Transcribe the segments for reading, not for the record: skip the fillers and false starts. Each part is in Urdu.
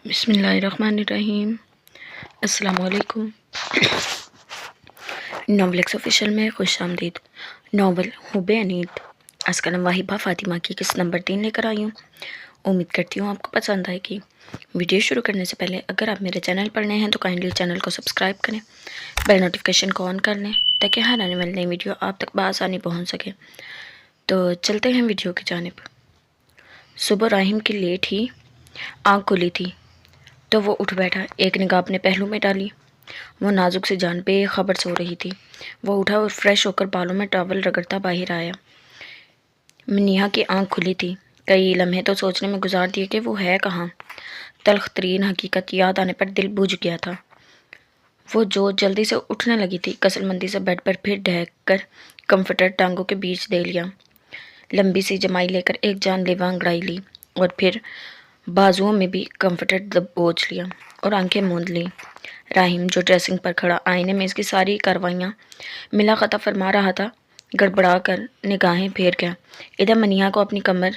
بسم اللہ الرحمن الرحیم۔ السلام علیکم۔ ناول ایکس آفیشیل میں خوش آمدید۔ ناول حب انیت آج کا نام واہبہ فاطمہ کی قسط نمبر 3 لے کر آئی ہوں۔ امید کرتی ہوں آپ کو پسند آئے گی۔ ویڈیو شروع کرنے سے پہلے اگر آپ میرے چینل پر نئے ہیں تو کائنڈلی چینل کو سبسکرائب کریں، بیل نوٹیفیکیشن کو آن کر لیں تاکہ ہر آنے والی نئی ویڈیو آپ تک بآسانی پہنچ سکے۔ تو چلتے ہیں ویڈیو کی جانب۔ صبح راہیم کی لیٹ ہی آنکھ کھلی تھی تو وہ اٹھ بیٹھا، ایک نگاہ اپنے پہلو میں ڈالی۔ وہ نازک سی جان بے خبر سو رہی تھی۔ وہ اٹھا اور فریش ہو کر بالوں میں ٹاول رگڑتا باہر آیا۔ منیہا کی آنکھ کھلی تھی۔ کئی لمحے تو سوچنے میں گزار دیے کہ وہ ہے کہاں۔ تلخ ترین حقیقت یاد آنے پر دل بجھ گیا تھا۔ وہ جو جلدی سے اٹھنے لگی تھی، کسل مندی سے بیڈ پر پھر ڈھک کر کمفرٹر ٹانگوں کے بیچ دے لیا۔ لمبی سی جمائی لے کر ایک جان لیوا انگڑائی لی اور پھر بازوؤں میں بھی کمفرٹر دبوچ لیا اور آنکھیں موند لی۔ راہیم جو ڈریسنگ پر کھڑا آئینے میں اس کی ساری کاروائیاں ملا قطع فرما رہا تھا، گڑبڑا کر نگاہیں پھیر گیا۔ ادھر منیہا کو اپنی کمر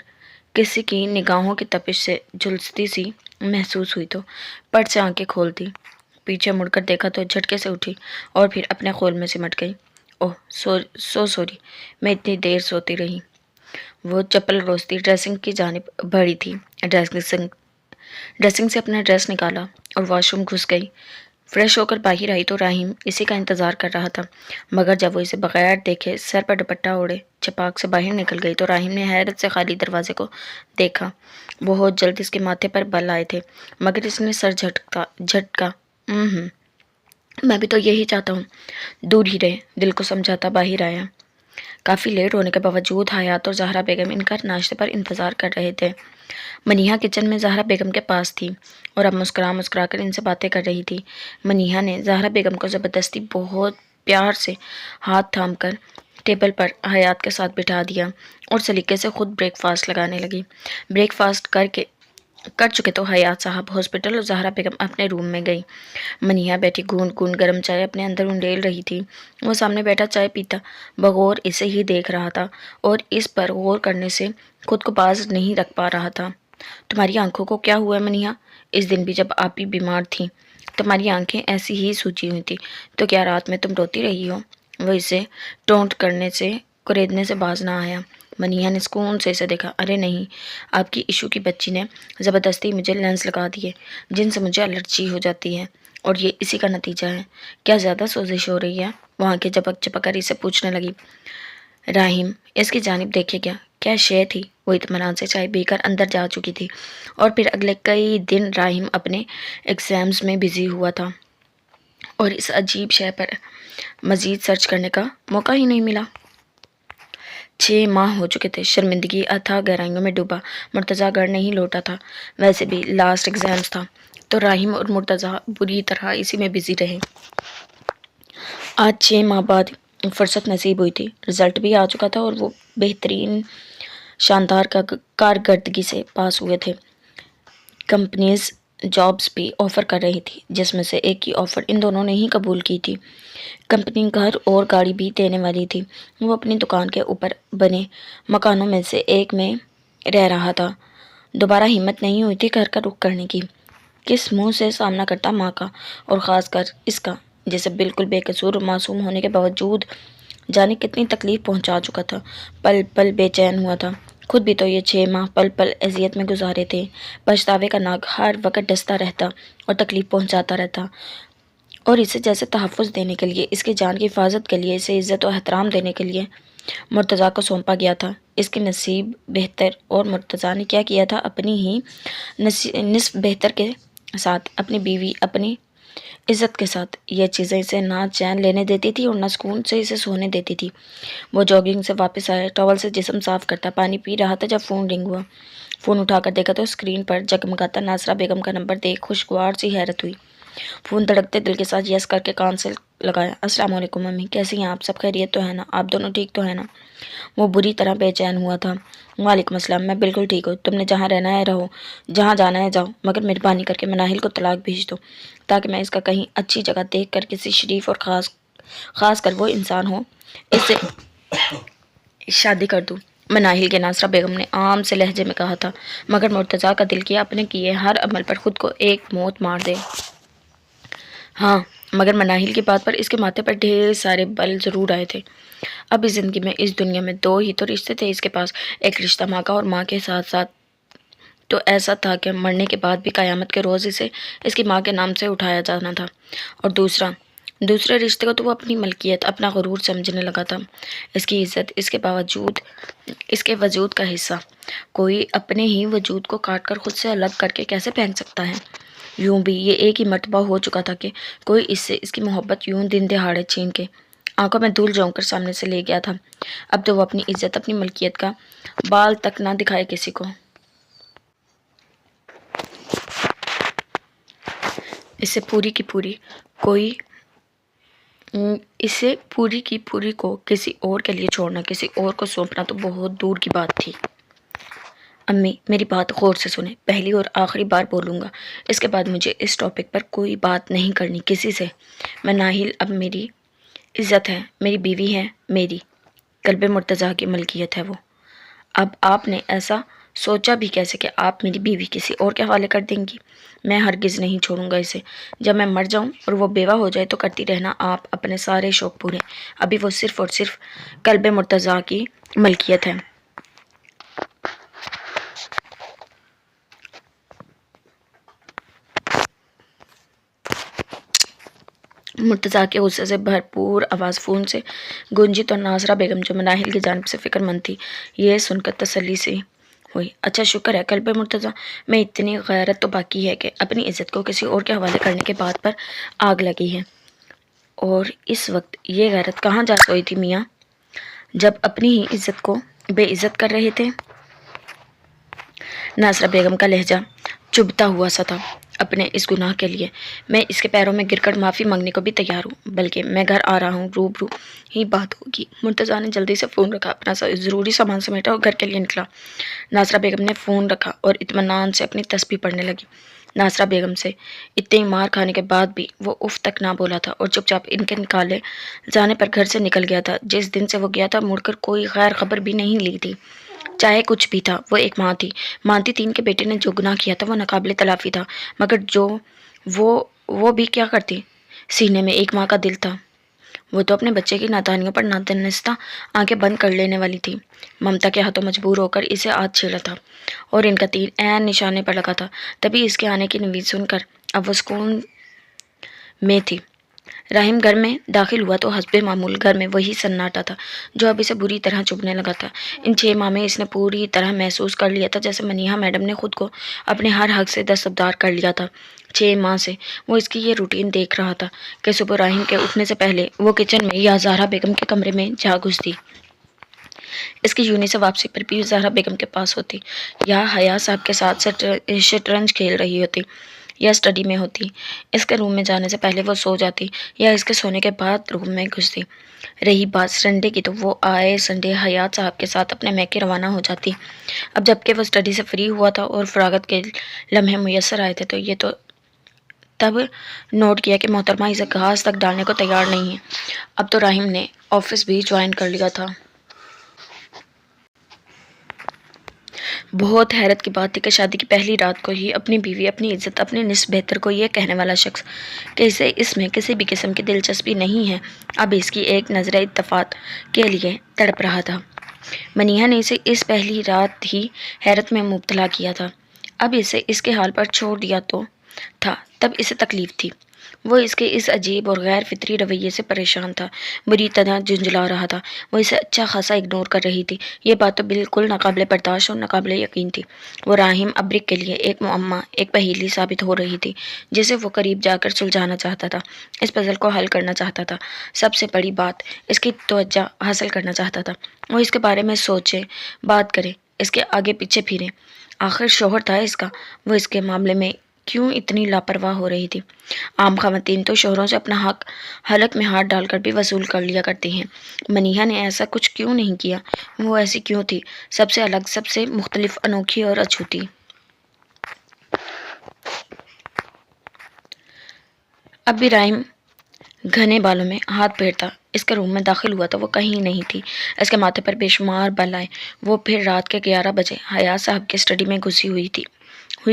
کسی کی نگاہوں کی تپش سے جھلستی سی محسوس ہوئی تو پٹ سے آنکھیں کھول دی۔ پیچھے مڑ کر دیکھا تو جھٹکے سے اٹھی اور پھر اپنے خول میں سمٹ گئی۔ اوہ سوری، میں اتنی دیر سوتی رہی۔ وہ چپل روستی ڈریسنگ کی جانب بڑھی تھی۔ ڈریسنگ سے اپنا ڈریس نکالا اور واش روم گھس گئی۔ فریش ہو کر باہر آئی تو راہیم اسی کا انتظار کر رہا تھا، مگر جب وہ اسے بغیر دیکھے سر پر دوپٹہ اوڑھے چھپاک سے باہر نکل گئی تو راہیم نے حیرت سے خالی دروازے کو دیکھا۔ بہت جلد اس کے ماتھے پر بل آئے تھے، مگر اس نے سر جھٹکا۔ میں بھی تو یہی چاہتا ہوں، دور ہی رہے، دل کو سمجھاتا باہر آیا۔ کافی لیٹ ہونے کے باوجود حیات اور زہرا بیگم ان کا ناشتے پر انتظار کر رہے تھے۔ منیہا کچن میں زہرا بیگم کے پاس تھی اور اب مسکرا کر ان سے باتیں کر رہی تھی۔ منیہا نے زہرا بیگم کو زبردستی بہت پیار سے ہاتھ تھام کر ٹیبل پر حیات کے ساتھ بٹھا دیا اور سلیقے سے خود بریک فاسٹ لگانے لگی۔ بریک فاسٹ کر چکے تو حیات صاحب ہاسپٹل اور زہرا بیگم اپنے روم میں گئی۔ منیہا بیٹھی گونڈ گونڈ گرم چائے اپنے اندر انڈیل رہی تھی۔ وہ سامنے بیٹھا چائے پیتا بغور اسے ہی دیکھ رہا تھا اور اس پر غور کرنے سے خود کو باز نہیں رکھ پا رہا تھا۔ تمہاری آنکھوں کو کیا ہوا ہے منیہا؟ اس دن بھی جب آپ ہی بیمار تھیں تمہاری آنکھیں ایسی ہی سوجی ہوئی تھی، تو کیا رات میں تم روتی رہی ہو؟ وہ اسے ٹونٹ کرنے سے کریدنے سے باز نہ آیا۔ منیہا نے سکون سے اسے دیکھا۔ ارے نہیں، آپ کی ایشو کی بچی نے زبردستی مجھے لینس لگا دیے جن سے مجھے الرجی ہو جاتی ہے، اور یہ اسی کا نتیجہ ہے۔ کیا زیادہ سوزش ہو رہی ہے؟ وہ آنکھیں چپک کر اسے پوچھنے لگی۔ راہیم اس کی جانب دیکھے گیا۔ کیا شے تھی؟ وہ اطمینان سے چائے پی کر اندر جا چکی تھی اور پھر اگلے کئی دن راہیم اپنے ایگزامز میں بزی ہوا تھا اور اس عجیب شے پر مزید سرچ کرنے کا موقع ہی نہیں ملا۔ 6 ماہ ہو چکے تھے۔ شرمندگی اتھاہ گہرائیوں میں ڈوبا مرتضیٰ گھر نہیں لوٹا تھا۔ ویسے بھی لاسٹ ایگزامز تھا تو راہیم اور مرتضیٰ بری طرح اسی میں بزی رہے۔ آج 6 ماہ بعد فرصت نصیب ہوئی تھی۔ رزلٹ بھی آ چکا تھا اور وہ بہترین شاندار کارکردگی سے پاس ہوئے تھے۔ کمپنیز جابز بھی آفر کر رہی تھی، جس میں سے ایک کی آفر ان دونوں نے ہی قبول کی تھی۔ کمپنی گھر اور گاڑی بھی دینے والی تھی۔ وہ اپنی دکان کے اوپر بنے مکانوں میں سے ایک میں رہ رہا تھا۔ دوبارہ ہمت نہیں ہوئی تھی گھر کا رخ کرنے کی۔ کس منہ سے سامنا کرتا ماں کا، اور خاص کر اس کا، جسے بالکل بے قصور اور معصوم ہونے کے باوجود جانے کتنی تکلیف پہنچا چکا تھا۔ پل پل بے چین ہوا تھا۔ خود بھی تو یہ 6 ماہ پل پل اذیت میں گزارے تھے۔ پچھتاوے کا ناگ ہر وقت ڈستا رہتا اور تکلیف پہنچاتا رہتا، اور اسے جیسے تحفظ دینے کے لیے، اس کی جان کی حفاظت کے لیے، اسے عزت و احترام دینے کے لیے مرتضیٰ کو سونپا گیا تھا۔ اس کے نصیب بہتر، اور مرتضیٰ نے کیا کیا تھا؟ اپنی ہی نصف بہتر کے ساتھ، اپنی بیوی، اپنی عزت کے ساتھ یہ چیزیں اسے نہ چین لینے دیتی تھی اور نہ سکون سے اسے سونے دیتی تھی۔ وہ جاگنگ سے واپس آیا، ٹاول سے جسم صاف کرتا پانی پی رہا تھا جب فون رنگ ہوا۔ فون اٹھا کر دیکھا تو اسکرین پر جگمگاتا ناصرہ بیگم کا نمبر دیکھ خوشگوار سی حیرت ہوئی۔ فون دھڑکتے دل کے ساتھ یس کر کے کان سے لگایا۔ السلام علیکم امی، کیسی ہیں آپ؟ سب خیریت تو ہے نا؟ آپ دونوں ٹھیک تو ہے نا؟ وہ بری طرح بے چین ہوا تھا۔ وعلیکم السلام، میں بالکل ٹھیک ہوں۔ تم نے جہاں رہنا ہے رہو، جہاں جانا ہے جاؤ، مگر مہربانی کر کے مناہل کو طلاق بھیج دو، تاکہ میں اس کا کہیں اچھی جگہ دیکھ کر کسی شریف اور خاص کر وہ انسان ہو، اس سے شادی کر دوں۔ مناہل کے ناصرہ بیگم نے عام سے لہجے میں کہا تھا، مگر مرتضیٰ کا دل کیا اپنے کیے ہر عمل پر خود کو ایک موت مار دے۔ ہاں، مگر مناہل کی بات پر اس کے ماتھے پر ڈھیر سارے بل ضرور آئے تھے۔ اب اس زندگی میں، اس دنیا میں 2 ہی تو رشتے تھے اس کے پاس، ایک رشتہ ماں کا اور ماں کے ساتھ ساتھ تو ایسا تھا کہ مرنے کے بعد بھی قیامت کے روز اسے اس کی ماں کے نام سے اٹھایا جانا تھا، اور دوسرے رشتے کو تو وہ اپنی ملکیت، اپنا غرور سمجھنے لگا تھا، اس کی عزت، اس کے وجود کا حصہ۔ کوئی اپنے ہی وجود کو کاٹ کر خود سے الگ کر کے کیسے پھینک سکتا ہے؟ یوں بھی یہ ایک ہی مرتبہ ہو چکا تھا کہ کوئی اس سے اس کی محبت یوں دن دہاڑے چھین کے آنکھوں میں دھول جھونک کر سامنے سے لے گیا تھا۔ اب تو وہ اپنی عزت، اپنی ملکیت کا بال تک نہ دکھائے کسی کو۔ اسے پوری کی پوری کو کسی اور کے لیے چھوڑنا، کسی اور کو سونپنا تو بہت دور کی بات تھی۔ امی، میری بات غور سے سنیں، پہلی اور آخری بار بولوں گا، اس کے بعد مجھے اس ٹاپک پر کوئی بات نہیں کرنی کسی سے۔ مناہل اب میری عزت ہے، میری بیوی ہے، میری قلب مرتضیٰ کی ملکیت ہے وہ۔ اب آپ نے ایسا سوچا بھی کیسے کہ آپ میری بیوی کسی اور کے حوالے کر دیں گی؟ میں ہرگز نہیں چھوڑوں گا اسے، جب میں مر جاؤں اور وہ بیوہ ہو جائے تو کرتی رہنا آپ اپنے سارے شوق پورے، ابھی وہ صرف اور صرف قلب مرتضیٰ کی ملکیت ہے۔ مرتضیٰ کے غصے سے بھرپور آواز فون سے گونجی تو ناصرہ بیگم جو مناہل کی جانب سے فکر مند تھی، یہ سن کر تسلی سی ہوئی۔ اچھا شکر ہے قلب مرتضیٰ، میں اتنی غیرت تو باقی ہے کہ اپنی عزت کو کسی اور کے حوالے کرنے کے بات پر آگ لگی ہے۔ اور اس وقت یہ غیرت کہاں جا سوئی تھی میاں، جب اپنی ہی عزت کو بے عزت کر رہے تھے؟ ناصرہ بیگم کا لہجہ چبھتا ہوا سا تھا اپنے اس گناہ کے لیے۔ میں اس کے پیروں میں گر کر معافی مانگنے کو بھی تیار ہوں، بلکہ میں گھر آ رہا ہوں، روبرو ہی بات ہوگی۔ مرتضیٰ نے جلدی سے فون رکھا، اپنا ضروری سامان سمیٹا اور گھر کے لیے نکلا۔ ناصرہ بیگم نے فون رکھا اور اطمینان سے اپنی تسبیح پڑھنے لگی۔ ناصرہ بیگم سے اتنی مار کھانے کے بعد بھی وہ اف تک نہ بولا تھا اور چپ چاپ ان کے نکالے جانے پر گھر سے نکل گیا تھا۔ جس دن سے وہ گیا تھا مڑ کر کوئی خیر خبر بھی نہیں لی تھی۔ چاہے کچھ بھی تھا، وہ ایک ماں تھی، مانتی تھی ان کے بیٹے نے جو گناہ کیا تھا وہ ناقابل تلافی تھا، مگر وہ بھی کیا کرتی؟ سینے میں ایک ماں کا دل تھا، وہ تو اپنے بچے کی نادانیوں پر نادانستہ آنکھیں بند کر لینے والی تھی۔ ممتا کے ہاتھوں مجبور ہو کر اسے آج چھیڑا تھا اور ان کا تیر عین نشانے پر لگا تھا، تبھی اس کے آنے کی نوید سن کر اب وہ سکون میں تھی۔ راہیم گھر میں داخل ہوا تو حسب معمول گھر میں وہی سناٹا تھا جو اب اسے بری طرح چبھنے لگا تھا۔ ان 6 ماہ میں اس نے پوری طرح محسوس کر لیا تھا جیسے منیہا میڈم نے خود کو اپنے ہر حق سے دستبردار کر لیا تھا۔ 6 ماہ سے وہ اس کی یہ روٹین دیکھ رہا تھا کہ صبح راہیم کے اٹھنے سے پہلے وہ کچن میں یا زہرا بیگم کے کمرے میں جا گھستی، اس کی یونی سے واپسی پر بھی زہرا بیگم کے پاس ہوتی، یا حیا صاحب کے ساتھ شطرنج کھیل رہی ہوتی یا اسٹڈی میں ہوتی۔ اس کے روم میں جانے سے پہلے وہ سو جاتی یا اس کے سونے کے بعد روم میں گھستی۔ رہی بات سنڈے کی تو وہ آئے سنڈے حیات صاحب کے ساتھ اپنے میکے روانہ ہو جاتی۔ اب جب کہ وہ اسٹڈی سے فری ہوا تھا اور فراغت کے لمحے میسر آئے تھے تو یہ تو تب نوٹ کیا کہ محترمہ اسے گھاس تک ڈالنے کو تیار نہیں ہے۔ اب تو راہیم نے آفس بھی جوائن کر لیا تھا۔ بہت حیرت کی بات تھی کہ شادی کی پہلی رات کو ہی اپنی بیوی، اپنی عزت، اپنے نصف بہتر کو یہ کہنے والا شخص کہ اسے اس میں کسی بھی قسم کی دلچسپی نہیں ہے، اب اس کی ایک نظر اتفاق کے لیے تڑپ رہا تھا۔ منیہا نے اسے اس پہلی رات ہی حیرت میں مبتلا کیا تھا، اب اسے اس کے حال پر چھوڑ دیا تو تھا، تب اسے تکلیف تھی۔ وہ اس کے اس عجیب اور غیر فطری رویے سے پریشان تھا، بری طرح جھنجھلا رہا تھا۔ وہ اسے اچھا خاصا اگنور کر رہی تھی، یہ بات تو بالکل ناقابل برداشت اور ناقابل یقین تھی۔ وہ راہیم ابرک کے لیے ایک معمہ، ایک پہیلی ثابت ہو رہی تھی جسے وہ قریب جا کر سلجھانا چاہتا تھا، اس پزل کو حل کرنا چاہتا تھا، سب سے بڑی بات اس کی توجہ حاصل کرنا چاہتا تھا۔ وہ اس کے بارے میں سوچے، بات کرے، اس کے آگے پیچھے پھرے، آخر شوہر تھا اس کا، وہ اس کے معاملے میں کیوں اتنی لاپرواہ ہو رہی تھی؟ عام خواتین تو شوہروں سے اپنا حق حلق میں ہاتھ ڈال کر بھی وصول کر لیا کرتی ہیں، منیہا نے ایسا کچھ کیوں نہیں کیا؟ وہ ایسی کیوں تھی، سب سے الگ، سب سے مختلف، انوکھی اور اچھوتی؟ اب بھی راہیم گھنے بالوں میں ہاتھ پھیرتا اس کے روم میں داخل ہوا تو وہ کہیں نہیں تھی۔ اس کے ماتھے پر بے شمار بل آئے۔ وہ پھر رات کے 11 بجے حیات صاحب کے اسٹڈی میں گھسی ہوئی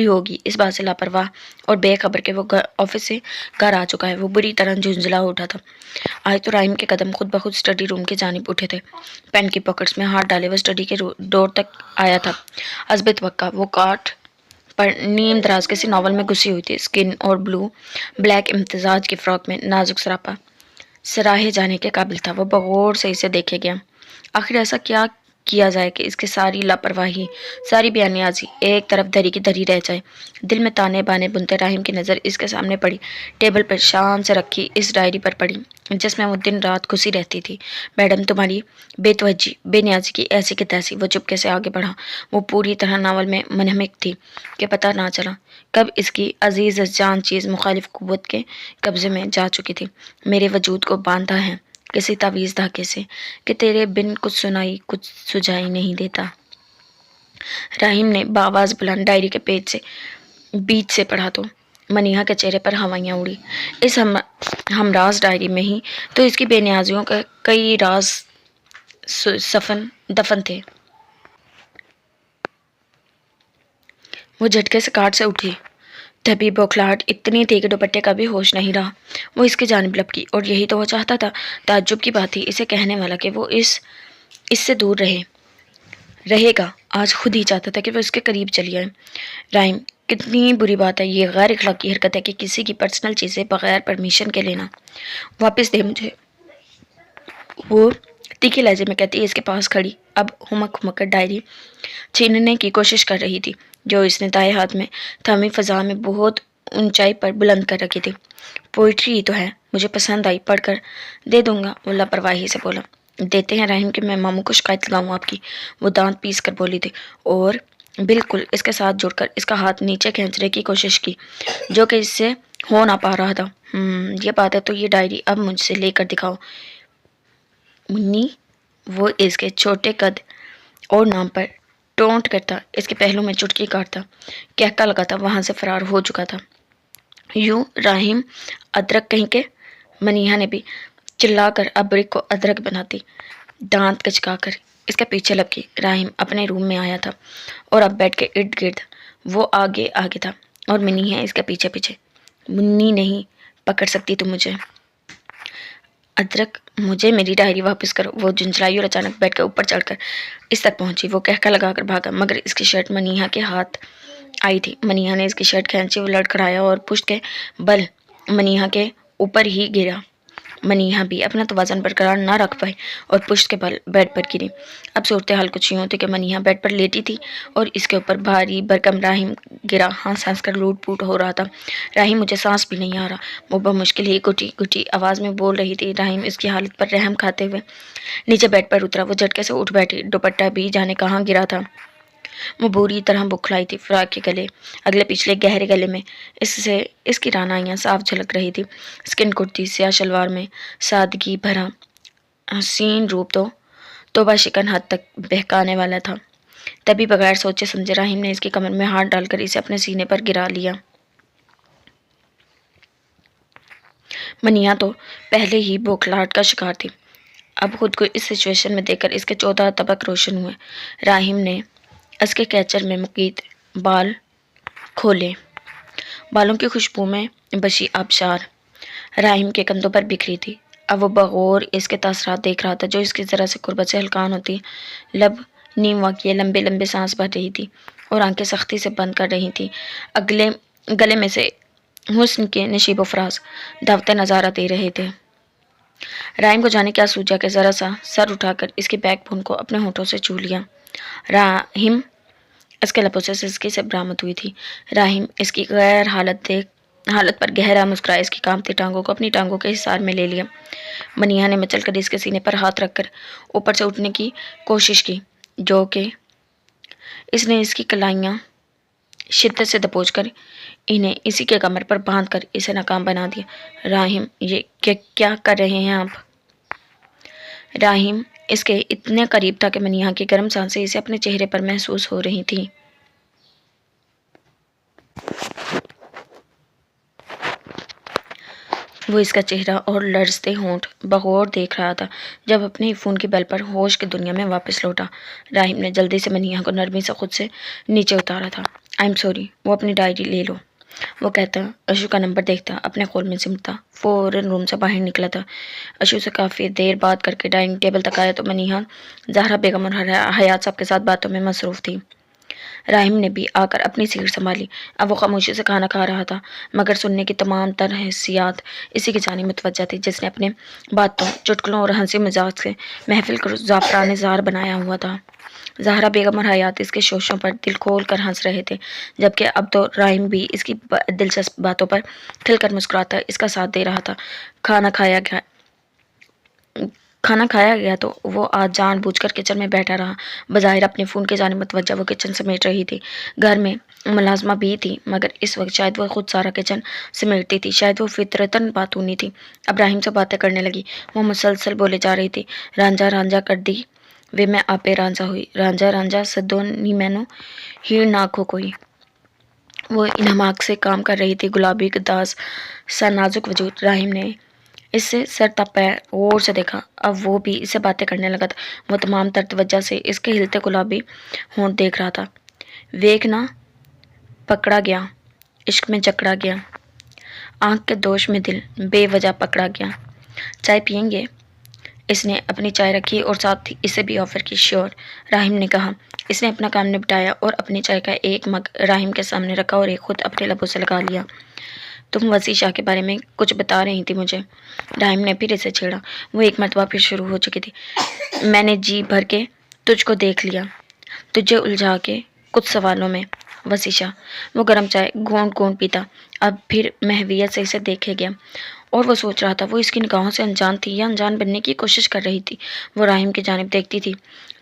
ہوگی۔ اس بات سے لاپرواہ اور بے خبر کہ وہ آفس سے گھر آ چکا ہے، وہ بری طرح جھنجھلا اٹھا تھا۔ آج تو راحم کے قدم خود بخود اسٹڈی روم کی جانب اٹھے تھے۔ پین کی پاکٹس میں ہاتھ ڈالے وہ اسٹڈی کے ڈور تک آیا تھا۔ حسب توقع وہ کاٹ پر نیم دراز کسی ناول میں گھسی ہوئی تھی۔ اسکن اور بلیک امتزاج کی فراک میں نازک سراپا سراہے جانے کے قابل تھا۔ وہ بغور سے اسے دیکھے گیا۔ آخر ایسا کیا جائے کہ اس کی ساری لاپرواہی، ساری بے نیازی ایک طرف دھری کی دھری رہ جائے۔ دل میں تانے بانے بنتے راحم کی نظر اس کے سامنے پڑی، ٹیبل پر شان سے رکھی اس ڈائری پر پڑی جس میں وہ دن رات گھسی رہتی تھی۔ میڈم تمہاری بے توجہی، بے نیازی کی ایسی کی تیسی۔ وہ چپکے سے آگے بڑھا۔ وہ پوری طرح ناول میں منہمک تھی کہ پتہ نہ چلا کب اس کی عزیز جان چیز مخالف قوت کے قبضے میں جا چکی تھی۔ میرے وجود کو باندھا ہے کسی تعویذ دھاگے سے کہ تیرے بن کچھ سنائی کچھ سجائی نہیں دیتا۔ راحم نے بآواز بلند ڈائری کے بیچ سے پڑھا تو منیہا کے چہرے پر ہوائیاں اڑی۔ اس ہمراز ڈائری میں ہی تو اس کی بے نیازیوں کے کئی راز دفن تھے۔ وہ جھٹکے سے کاٹ سے اٹھی۔ تبھی بوکھلاہٹ اتنی تھی کہ دوپٹے کا بھی ہوش نہیں رہا۔ وہ اس کی جانب لپکی اور یہی تو وہ چاہتا تھا۔ تعجب کی بات تھی اسے کہنے والا کہ وہ اس سے دور رہے گا۔ آج خود ہی چاہتا تھا کہ وہ اس کے قریب چلی آئے۔ راحم، کتنی بری بات ہے، یہ غیر اخلاقی حرکت ہے کہ کسی کی پرسنل چیزیں بغیر پرمیشن کے لینا۔ واپس دے مجھے، وہ تیکھے لہجے میں کہتی اس کے پاس کھڑی اب ہمک کر ڈائری چھیننے کی کوشش کر رہی تھی جو اس نے دائیں ہاتھ میں تھامی فضا میں بہت اونچائی پر بلند کر رکھی تھی۔ پوئٹری ہی تو ہے، مجھے پسند آئی، پڑھ کر دے دوں گا، وہ لاپرواہی سے بولا۔ دیتے ہیں راحم کہ میں ماموں کو شکایت لگاؤں آپ کی، وہ دانت پیس کر بولی تھی اور بالکل اس کے ساتھ جڑ کر اس کا ہاتھ نیچے کھینچنے کی کوشش کی جو کہ اس سے ہو نہ پا رہا تھا۔ یہ بات ہے تو یہ ڈائری اب مجھ سے لے کر دکھاؤ منی۔ وہ اس کے چھوٹے قد اور نام پر ٹونٹ کرتا، اس کے پہلو میں چٹکی کاٹتا، کہکا لگاتا وہاں سے فرار ہو چکا تھا۔ یوں راحم ادرک کہیں کے، منیہا نے بھی چلا کر ابرک کو ادرک بناتی، دانت کچکا کر اس کے پیچھے لپکی۔ راحم اپنے روم میں آیا تھا اور اب بیڈ کے ارد گرد وہ آگے تھا اور منیہا اس کے پیچھے پیچھے۔ منی نہیں پکڑ سکتی تم مجھے۔ ادرک، مجھے میری ڈائری واپس کرو، وہ جھنجھلائی اور اچانک بیڈ کے اوپر چڑھ کر اس تک پہنچی۔ وہ کہکا لگا کر بھاگا مگر اس کی شرٹ منیہا کے ہاتھ آئی تھی۔ منیہا نے اس کی شرٹ کھینچی، وہ لڑکھڑایا اور پشت کے بل منیہا کے اوپر ہی گرا۔ منیہا بھی اپنا توازن برقرار نہ رکھ پائی اور پشت کے بل بیڈ پر گری۔ اب صورتحال کچھ یوں تھی کہ منیہا بیڈ پر لیٹی تھی اور اس کے اوپر بھاری بھرکم راحم گرا ہانس ہانس کر لوٹ پوٹ ہو رہا تھا۔ راحم، مجھے سانس بھی نہیں آ رہا، وہ بمشکل ہی گھٹی گھٹی آواز میں بول رہی تھی۔ راحم اس کی حالت پر رحم کھاتے ہوئے نیچے بیڈ پر اترا۔ وہ جھٹکے سے اٹھ بیٹھی، دوپٹہ بھی جانے کہاں گرا تھا۔ وہ بری طرح بکھلائی تھی، فراق کے گلے اگلے پچھلے گہرے گلے میں اس کی رانائیاں صاف جھلک رہی تھی۔ اسکن کرتی سیاہ شلوار میں سادگی بھرا حسین روپ تو توبہ شکن حد تک بہکانے والا تھا۔ تبھی بغیر سوچے سمجھے راحم نے اس کی کمر میں ہاتھ ڈال کر اسے اپنے سینے پر گرا لیا۔ منیہا تو پہلے ہی بوکھلاہٹ کا شکار تھی۔ اب خود کو اس سچویشن میں دیکھ کر اس کے 14 طبق روشن ہوئے۔ راحم نے اس کے کیچر میں مقید بال کھولے، بالوں کی خوشبو میں بشی آبشار راحم کے کندھوں پر بکھری تھی۔ اب وہ بغور اس کے تاثرات دیکھ رہا تھا جو اس کی ذرا سے قربت سے ہلکان ہوتی، لب نیم واقعے لمبے لمبے سانس بھر رہی تھی اور آنکھیں سختی سے بند کر رہی تھی۔ گلے میں سے حسن کے نشیب و فراز دعوتیں نظارہ دے رہے تھے۔ راحم کو جانے کیا سوچا کہ ذرا سا سر اٹھا کر اس کی بیک بون کو اپنے ہونٹوں سے چو لیا۔ راحم اس کے لبوں سے سسکی سے برآمد ہوئی تھی۔ راحم اس کی غیر حالت پر گہرا مسکرائے، اس کی کانپتی ٹانگوں کو اپنی ٹانگوں کے حصار میں لے لیا۔ منیہا نے مچل کر اس کے سینے پر ہاتھ رکھ کر اوپر سے اٹھنے کی کوشش کی جو کہ اس نے اس کی کلائیاں شدت سے دبوچ کر انہیں اسی کے کمر پر باندھ کر اسے ناکام بنا دیا۔ راحم، یہ کیا کر رہے ہیں آپ؟ راحم اس کے اتنے قریب تھا کہ منیہا کی گرم سانسیں اسے اپنے چہرے پر محسوس ہو رہی تھیں۔ وہ اس کا چہرہ اور لرزتے ہونٹ بغور دیکھ رہا تھا جب اپنے ہی فون کی بیل پر ہوش کی دنیا میں واپس لوٹا۔ راہیم نے جلدی سے منیہا کو نرمی سے خود سے نیچے اتارا تھا۔ آئی ایم سوری، وہ اپنی ڈائری لے لو، وہ کہتا، اشو کا نمبر دیکھتا، اپنے قول میں سمٹتا، فوراً روم سے باہر نکلا تھا۔ اشو سے کافی دیر بات کر کے ڈائننگ ٹیبل تک آیا تو منیہا زہرا بیگم اور حیات صاحب کے ساتھ باتوں میں مصروف تھی۔ راہیم نے بھی آ کر اپنی سیٹ سنبھالی۔ اب وہ خاموشی سے کھانا کھا رہا تھا، مگر سننے کی تمام تر حیثیات اسی کی جانب متوجہ تھی جس نے اپنے باتوں، چٹکلوں اور ہنسی مزاج سے محفل کو زعفران زار بنایا ہوا تھا۔ زہرا بیگم اور حیات اس کے شوشوں پر دل کھول کر ہنس رہے تھے، جبکہ اب تو راہیم بھی اس کی دلچسپ باتوں پر کھل کر مسکراتا اس کا ساتھ دے رہا تھا۔ کھانا کھایا گیا تو وہ آج جان بوجھ کر کچن میں بیٹھا رہا۔ بظاہر اپنے فون کی جانب متوجہ وہ کچن سمیٹ رہی تھی۔ گھر میں ملازمہ بھی تھی، مگر اس وقت شاید وہ خود سارا کچن سمیٹتی تھی، شاید وہ فطرتاً باتونی تھی۔ اب راہیم سے باتیں کرنے لگی۔ وہ مسلسل بولے جا رہی تھی۔ رانجھا رانجھا کر دی وے میں آپے رانجھا ہوئی، رانجھا رانجھا سدو نی مینو ہیڑ ناک ہو کوئی۔ وہ انہماک سے کام کر رہی تھی، گلابی گداز سا نازک وجود۔ راہیم نے اس سے سر تا پیر غور سے دیکھا۔ اب وہ بھی اس سے باتیں کرنے لگا تھا۔ وہ تمام تر توجہ سے اس کے ہلتے گلابی ہونٹ دیکھ رہا تھا۔ ویک نہ پکڑا گیا، عشق میں جکڑا گیا، آنکھ کے دوش میں دل بے وجہ پکڑا گیا۔ چائے پئیں گے؟ اس نے اپنی چائے رکھی اور ساتھ اسے بھی آفر کی۔ شیور، راہیم نے کہا۔ اس نے اپنا کام نپٹایا اور اپنی چائے کا ایک مگ راہیم کے سامنے رکھا اور ایک خود اپنے لبوں سے لگا لیا۔ تم وسیع شاہ کے بارے میں کچھ بتا رہی تھی مجھے۔ راہیم نے پھر اسے چھیڑا۔ وہ ایک مرتبہ پھر شروع ہو چکی تھی۔ میں نے جی بھر کے تجھ کو دیکھ لیا، تجھے الجھا کے کچھ سوالوں میں۔ وسیع شاہ، وہ گرم چائے گھونٹ گھونٹ پیتا، اب پھر محویت سے اسے دیکھے گیا اور وہ سوچ رہا تھا وہ اس کی نگاہوں سے انجان تھی یا انجان بننے کی کوشش کر رہی تھی۔ وہ راہیم کی جانب دیکھتی تھی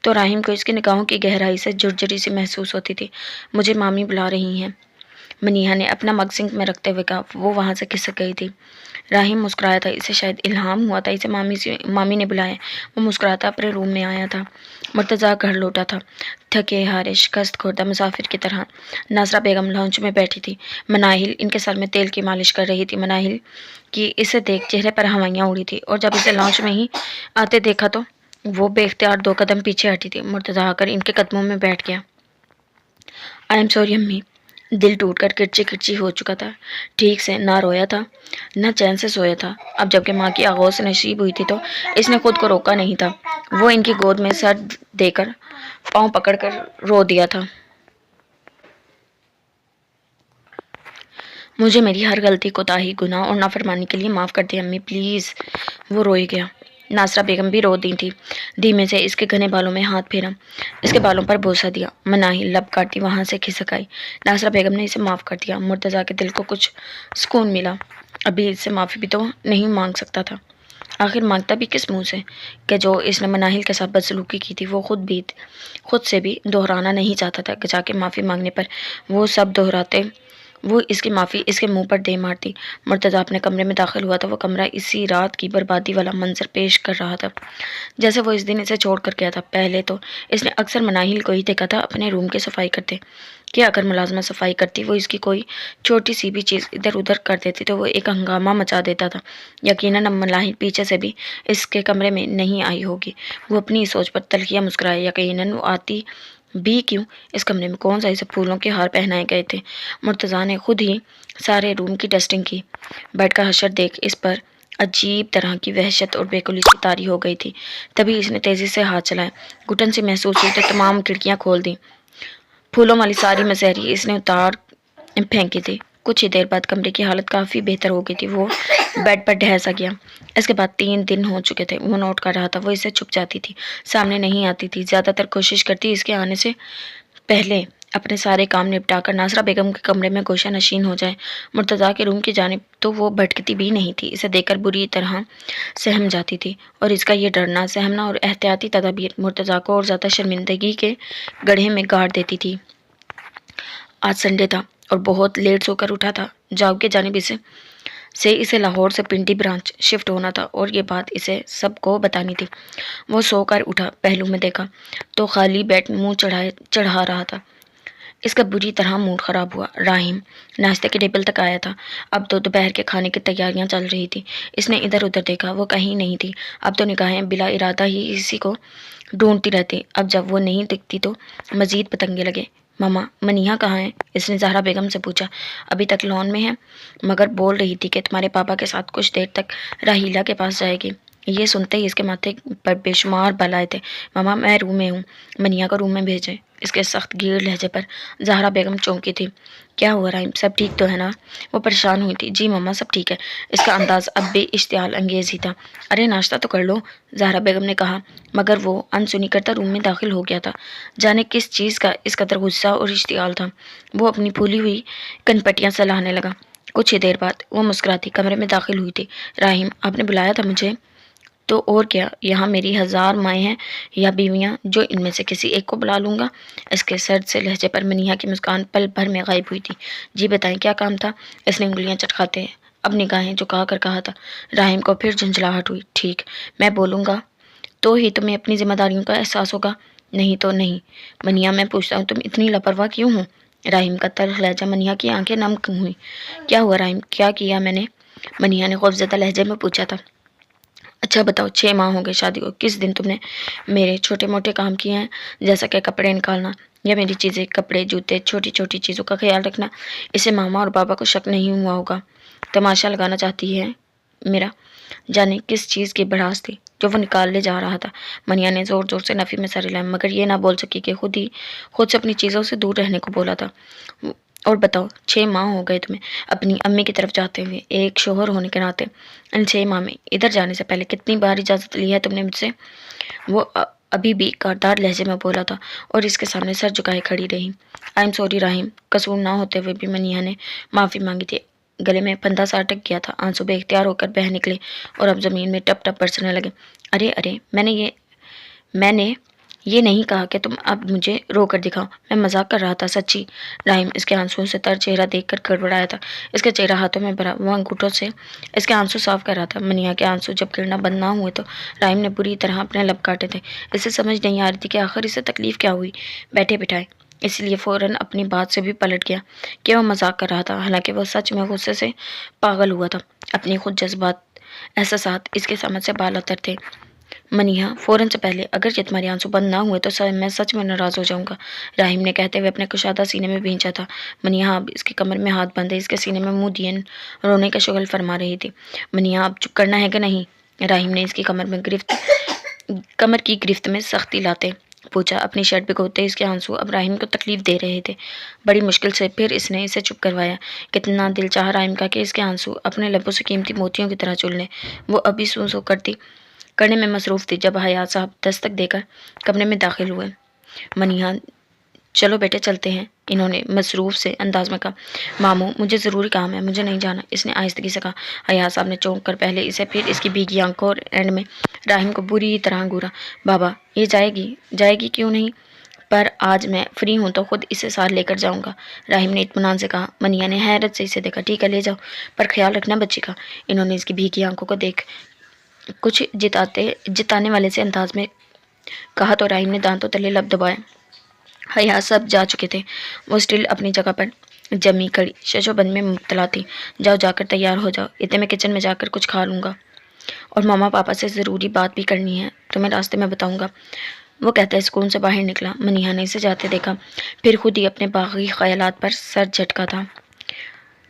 تو راہیم کو اس کی نگاہوں کی گہرائی سے جھرجھری سی محسوس ہوتی تھی۔ مجھے مامی بلا رہی ہیں، منیہا نے اپنا مگ سنک میں رکھتے ہوئے کہا۔ وہ وہاں سے کھسک گئی تھی۔ راہیم مسکرایا تھا، اسے شاید الہام ہوا تھا اسے مامی نے بلایا۔ وہ مسکراتا اپنے روم میں آیا تھا۔ مرتضیٰ گھر لوٹا تھا، تھکے ہارے شکست خوردہ مسافر کی طرح۔ ناصرہ بیگم لاؤنج میں بیٹھی تھی، مناہل ان کے سر میں تیل کی مالش کر رہی تھی۔ مناہل کی اسے دیکھ چہرے پر ہوائیاں اڑی تھی اور جب اسے لاؤنج میں ہی آتے دیکھا تو وہ بے اختیار 2 قدم پیچھے ہٹی تھی۔ مرتضیٰ آ کر ان کے قدموں میں بیٹھ گیا۔ آئی ایم سوری امی، دل ٹوٹ کر کرچی کرچی ہو چکا تھا، ٹھیک سے نہ رویا تھا نہ چین سے سویا تھا۔ اب جب کہ ماں کی آغوش نصیب ہوئی تھی تو اس نے خود کو روکا نہیں تھا۔ وہ ان کی گود میں سر دے کر پاؤں پکڑ کر رو دیا تھا۔ مجھے میری ہر غلطی، کوتاہی، گناہ اور نافرمانی کے لیے معاف کر دیں امی پلیز۔ وہ روئے گیا۔ ناصرہ بیگم بھی رو دی تھی۔ دھیمے سے اس کے گھنے بالوں میں ہاتھ پھیرا، اس کے بالوں پر بوسہ دیا۔ مناہل لب کاٹتی وہاں سے کھسک آئی۔ ناصرہ بیگم نے اسے معاف کر دیا۔ مرتضیٰ کے دل کو کچھ سکون ملا۔ ابھی اس سے معافی بھی تو نہیں مانگ سکتا تھا، آخر مانگتا بھی کس منہ سے کہ جو اس نے مناہل کے ساتھ بدسلوکی کی تھی وہ خود سے بھی دہرانا نہیں چاہتا تھا، جا کے معافی مانگنے پر وہ سب دہراتے، وہ اس کی معافی اس کے منہ پر دے مارتی۔ مرتضیٰ اپنے کمرے میں داخل ہوا تھا۔ وہ کمرہ اسی رات کی بربادی والا منظر پیش کر رہا تھا جیسے وہ اس دن اسے چھوڑ کر گیا تھا۔ پہلے تو اس نے اکثر مناہل کو ہی دیکھا تھا اپنے روم کی صفائی کرتے کہ اگر ملازمہ صفائی کرتی، وہ اس کی کوئی چھوٹی سی بھی چیز ادھر ادھر کر دیتی تو وہ ایک ہنگامہ مچا دیتا تھا۔ یقیناً اب مناہل پیچھے سے بھی اس کے کمرے میں نہیں آئی ہوگی۔ وہ اپنی سوچ پر تلخیاں مسکرایا۔ یقیناً وہ آتی بھی کیوں؟ اس کمرے میں کون سا اسے پھولوں کے ہار پہنائے گئے تھے؟ مرتضیٰ نے خود ہی سارے روم کی ڈسٹنگ کی۔ بیڈ کا حشر دیکھ اس پر عجیب طرح کی وحشت اور بیکلی سی طاری ہو گئی تھی۔ تبھی اس نے تیزی سے ہاتھ چلائے، گھٹن سی محسوس ہوئی تو تمام کھڑکیاں کھول دیں۔ پھولوں والی ساری مسحری اس نے اتار پھینکی تھی۔ کچھ ہی دیر بعد کمرے کی حالت کافی بہتر ہو گئی تھی۔ وہ بیڈ پر ڈھہ سا گیا۔ اس کے بعد 3 دن ہو چکے تھے۔ وہ نوٹ کر رہا تھا، وہ اسے چھپ جاتی تھی، سامنے نہیں آتی تھی، زیادہ تر کوشش کرتی اس کے آنے سے پہلے اپنے سارے کام نپٹا کر ناصرہ بیگم کے کمرے میں گوشہ نشین ہو جائے۔ مرتضیٰ کے روم کی جانب تو وہ بھٹکتی بھی نہیں تھی، اسے دیکھ کر بری طرح سہم جاتی تھی اور اس کا یہ ڈرنا، سہمنا اور احتیاطی تدابیر مرتضیٰ کو اور زیادہ شرمندگی کے گڑھے میں گاڑ دیتی تھی۔ آج سنڈے تھا اور بہت لیٹ سو کر اٹھا تھا۔ جاؤ کی جانب اسے لاہور سے پنڈی برانچ شفٹ ہونا تھا اور یہ بات اسے سب کو بتانی تھی۔ وہ سو کر اٹھا، پہلو میں دیکھا تو خالی بیڈ منہ چڑھا رہا تھا۔ اس کا بری طرح موڈ خراب ہوا۔ راہیم ناشتے کے ٹیبل تک آیا تھا۔ اب تو دوپہر کے کھانے کی تیاریاں چل رہی تھی۔ اس نے ادھر ادھر دیکھا، وہ کہیں نہیں تھی۔ اب تو نگاہیں بلا ارادہ ہی اسی کو ڈھونڈتی رہتی۔ اب جب وہ نہیں دکھتی تو مزید پتنگے لگے۔ ماما، منیہا کہاں ہے؟ اس نے زہرا بیگم سے پوچھا۔ ابھی تک لان میں ہے، مگر بول رہی تھی کہ تمہارے پاپا کے ساتھ کچھ دیر تک راحیلہ کے پاس جائے گی۔ یہ سنتے ہی اس کے ماتھے پر بے شمار بل آئے تھے۔ ماما، میں روم میں ہوں، منیہا کو روم میں بھیجیں۔ اس کے سخت گیر لہجے پر زہرا بیگم چونکی تھی۔ کیا ہوا رحیم، سب ٹھیک تو ہے نا؟ وہ پریشان ہوئی تھی۔ جی ماما، سب ٹھیک ہے۔ اس کا انداز اب بھی اشتعال انگیز ہی تھا۔ ارے ناشتہ تو کر لو، زہرا بیگم نے کہا، مگر وہ انسنی کرتا روم میں داخل ہو گیا تھا۔ جانے کس چیز کا اس قدر غصہ اور اشتعال تھا۔ وہ اپنی پھولی ہوئی کنپٹیاں سلانے لگا۔ کچھ ہی دیر بعد وہ مسکراتی کمرے میں داخل ہوئی تھی۔ راہیم، آپ نے بلایا تھا مجھے؟ تو اور کیا، یہاں میری 1000 مائیں ہیں یا بیویاں، جو ان میں سے کسی ایک کو بلا لوں گا۔ اس کے سرد سے لہجے پر منیہا کی مسکان پل بھر میں غائب ہوئی تھی۔ جی بتائیں، کیا کام تھا؟ اس نے انگلیاں چٹکاتے اب نگاہیں جھکا کر کہا تھا۔ راہیم کو پھر جھنجھلاہٹ ہوئی۔ ٹھیک، میں بولوں گا تو ہی تمہیں اپنی ذمہ داریوں کا احساس ہوگا، نہیں تو نہیں۔ منیہا، میں پوچھتا ہوں، تم اتنی لاپرواہ کیوں ہو؟ راہیم کا تلخ لہجہ منیہا کی آنکھیں نم ہوئی۔ کیا ہوا راہیم، کیا کیا میں نے؟ منیہا نے خوفزدہ لہجے میں پوچھا تھا۔ اچھا بتاؤ، 6 ماہ ہو گئے شادی کو، کس دن تم نے میرے چھوٹے موٹے کام کیے ہیں، جیسا کہ کپڑے نکالنا یا میری چیزیں، کپڑے، جوتے، چھوٹی چھوٹی چیزوں کا خیال رکھنا؟ اسے ماما اور بابا کو شک نہیں ہوا ہوگا؟ تماشا لگانا چاہتی ہے میرا؟ جانے کس چیز کی بڑھاس تھی جو وہ نکال لے جا رہا تھا۔ منیہا نے زور زور سے نفی میں سر ہلایا، مگر یہ نہ بول سکی کہ خود سے اپنی چیزوں سے دور رہنے کو بولا تھا۔ اور بتاؤ، 6 ماہ ہو گئے تمہیں اپنی امی کی طرف جاتے ہوئے، ایک شوہر ہونے کے ناطے، ان 6 ماہ میں ادھر جانے سے پہلے کتنی بار اجازت لی ہے تم نے مجھ سے؟ وہ ابھی بھی کاردار لہجے میں بولا تھا اور اس کے سامنے سر جھکائے کھڑی رہی۔ آئی ایم سوری راہیم، قصور نہ ہوتے ہوئے بھی منیہا نے معافی مانگی تھی۔ گلے میں پھندا سا اٹک گیا تھا، آنسو بے اختیار ہو کر بہہ نکلے اور اب زمین میں ٹپ ٹپ برسنے لگے۔ ارے میں نے یہ نہیں کہا کہ تم اب مجھے رو کر دکھاؤ، میں مذاق کر رہا تھا، سچی۔ راہیم اس کے آنسوؤں سے تر چہرہ دیکھ کر گڑبڑایا تھا۔ اس کا چہرہ ہاتھوں میں بھرا، وہ انگوٹھوں سے اس کے آنسو صاف کر رہا تھا۔ منیہا کے آنسو جب گرنا بند نہ ہوئے تو راہیم نے بری طرح اپنے لب کاٹے تھے۔ اسے سمجھ نہیں آ رہی تھی کہ آخر اسے تکلیف کیا ہوئی، بیٹھے بٹھائے۔ اس لیے فوراً اپنی بات سے بھی پلٹ گیا کہ وہ مذاق کر رہا تھا، حالانکہ وہ سچ میں غصے سے پاگل ہوا تھا۔ اپنی خود جذبات، احساسات اس کے سمجھ سے بالاتر تھے۔ منیہا، فوراً سے پہلے اگر یہ تمہارے آنسو بند نہ ہوئے تو میں سچ میں ناراض ہو جاؤں گا، راہیم نے کہتے ہوئے اپنے کشادہ سینے میں بھینچا تھا۔ منیہا اب اس کی کمر میں ہاتھ بندھے اس کے سینے میں منہ دیے رونے کا شغل فرما رہی تھی۔ منیہا، اب چپ کرنا ہے کہ نہیں؟ راہیم نے اس کی کمر کی گرفت میں سختی لاتے پوچھا۔ اپنی شرٹ بھگوتے اس کے آنسو اب راہیم کو تکلیف دے رہے تھے۔ بڑی مشکل سے پھر اس نے اسے چپ کروایا۔ کتنا دل چاہ راہیم کا کہ اس کے آنسو اپنے لبوں سے قیمتی موتیوں کی طرح چل لیں۔ وہ ابھی سو سو کرنے میں مصروف تھی جب حیات صاحب دستک دے کر کمرے میں داخل ہوئے۔ منیہا، چلو بیٹے چلتے ہیں، انہوں نے مصروف سے انداز میں کہا۔ ماموں، مجھے ضروری کام ہے، مجھے نہیں جانا، اس نے آہستگی سے کہا۔ حیات صاحب نے چونک کر پہلے اسے پھر اس کی بھیگی آنکھوں اور اینڈ میں راہیم کو بری طرح گھورا۔ بابا، یہ جائے گی کیوں نہیں؟ پر آج میں فری ہوں تو خود اسے ساتھ لے کر جاؤں گا، راہیم نے اطمینان سے کہا۔ منیہا نے حیرت سے اسے دیکھا۔ ٹھیک ہے، لے جاؤ، پر خیال رکھنا بچی کا، انہوں نے اس کی بھیگی آنکھوں کو دیکھ کچھ جتانے والے سے انداز میں کہا تو راہیم نے دانتوں تلے لب دبائے۔ حیات سب جا چکے تھے، وہ سٹل اپنی جگہ پر جمی کڑی شش و بند میں مبتلا تھی۔ جاؤ، جا کر تیار ہو جاؤ، اتنے میں کچن میں جا کر کچھ کھا لوں گا، اور ماما پاپا سے ضروری بات بھی کرنی ہے، تمہیں راستے میں بتاؤں گا، وہ کہتا سکون سے باہر نکلا۔ منیہا نے اسے جاتے دیکھا، پھر خود ہی اپنے باغی خیالات پر سر جھٹکا تھا۔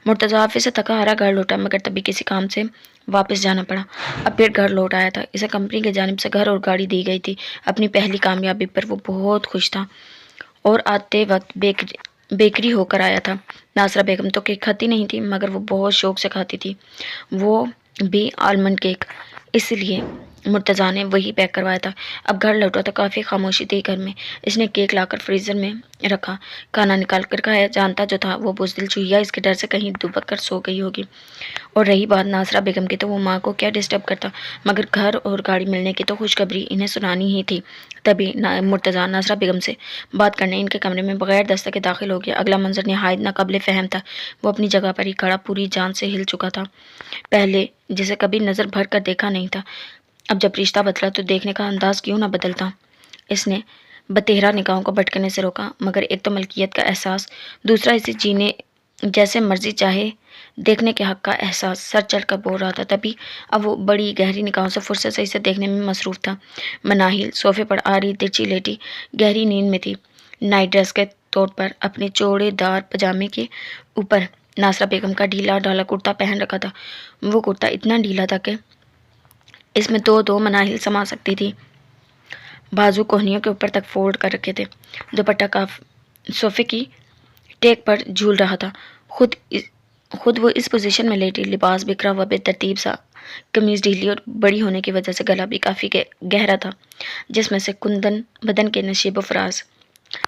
مرتضی آفس سے تھکا ہارا گھر لوٹا، مگر تبھی کسی کام سے واپس جانا پڑا۔ اب پھر گھر لوٹ آیا تھا۔ اسے کمپنی کی جانب سے گھر اور گاڑی دی گئی تھی۔ اپنی پہلی کامیابی پر وہ بہت خوش تھا اور آتے وقت بیکری ہو کر آیا تھا۔ ناصرہ بیگم تو کیک کھاتی نہیں تھی، مگر وہ بہت شوق سے کھاتی تھی، وہ بھی آلمنڈ کیک، اس لیے مرتضیٰ نے وہی پیک کروایا تھا۔ اب گھر لوٹا تو کافی خاموشی تھی گھر میں۔ اس نے کیک لا کر فریزر میں رکھا، کھانا نکال کر کھایا، جانتا جو تھا وہ بزدل چوہیا اس کے ڈر سے کہیں دبک کر سو گئی ہوگی۔ اور رہی بات ناصرہ بیگم کی تو وہ ماں کو کیا ڈسٹرب کرتا، مگر گھر اور گاڑی ملنے کی تو خوشخبری انہیں سنانی ہی تھی۔ تبھی مرتضیٰ ناصرہ بیگم سے بات کرنے ان کے کمرے میں بغیر دستک کے داخل ہو گیا۔ اگلا منظر نہایت ناقابل فہم تھا۔ وہ اپنی جگہ پر ہی کھڑا پوری جان سے ہل چکا تھا، پہلے جسے کبھی نظر بھر کر دیکھا نہیں تھا۔ اب جب رشتہ بدلا تو دیکھنے کا انداز کیوں نہ بدلتا۔ اس نے بتیرا نگاہوں کو بھٹکنے سے روکا، مگر ایک تو ملکیت کا احساس، دوسرا اسے جینے جیسے مرضی چاہے دیکھنے کے حق کا احساس سر چڑھ کر بول رہا تھا۔ تبھی اب وہ بڑی گہری نگاہوں سے فرصت سے اسے دیکھنے میں مصروف تھا۔ مناہل صوفے پر آڑی ترچھی لیٹی گہری نیند میں تھی۔ نائٹ ڈریس کے طور پر اپنے چوڑے دار پجامے کے اوپر ناصرہ بیگم کا ڈھیلا ڈھالا کرتا پہن رکھا تھا۔ وہ کرتا اتنا ڈھیلا تھا کہ اس میں دو مناہل سما سکتی تھی۔ بازو کوہنیوں کے اوپر تک فولڈ کر رکھے تھے۔ دوپٹہ صوفے کی ٹیک پر جھول رہا تھا۔ خود وہ اس پوزیشن میں لیٹی، لباس بکھرا ہوا بے ترتیب سا، قمیض ڈھیلی اور بڑی ہونے کی وجہ سے گلا بھی کافی گہرا تھا، جس میں سے کندن بدن کے نشیب و فراز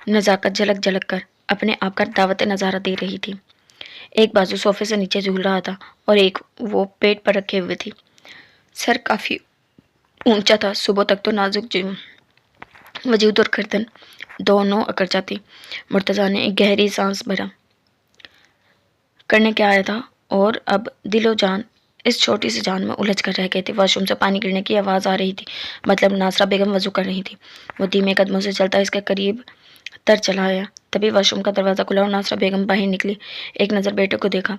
نزاکت جھلک جھلک کر اپنے آپ کا دعوت نظارہ دے رہی تھی۔ ایک بازو صوفے سے نیچے جھول رہا تھا اور ایک وہ پیٹ پر رکھے ہوئے تھی۔ سر کافی اونچا تھا، صبح تک تو نازک وجود اور گردن دونوں اکڑ جاتی۔ مرتضیٰ نے ایک گہری سانس بھرا۔ کرنے کیا آیا تھا، اور اب دل و جان اس چھوٹی سی جان میں الجھ کر رہ گئے تھے۔ واش روم سے پانی گرنے کی آواز آ رہی تھی، مطلب ناصرہ بیگم وضو کر رہی تھی۔ وہ دھیمے قدموں سے چلتا اس کے قریب تر چلا آیا۔ تبھی واش روم کا دروازہ کھلا اور ناصرہ بیگم باہر نکلی۔ ایک نظر بیٹے کو دیکھا،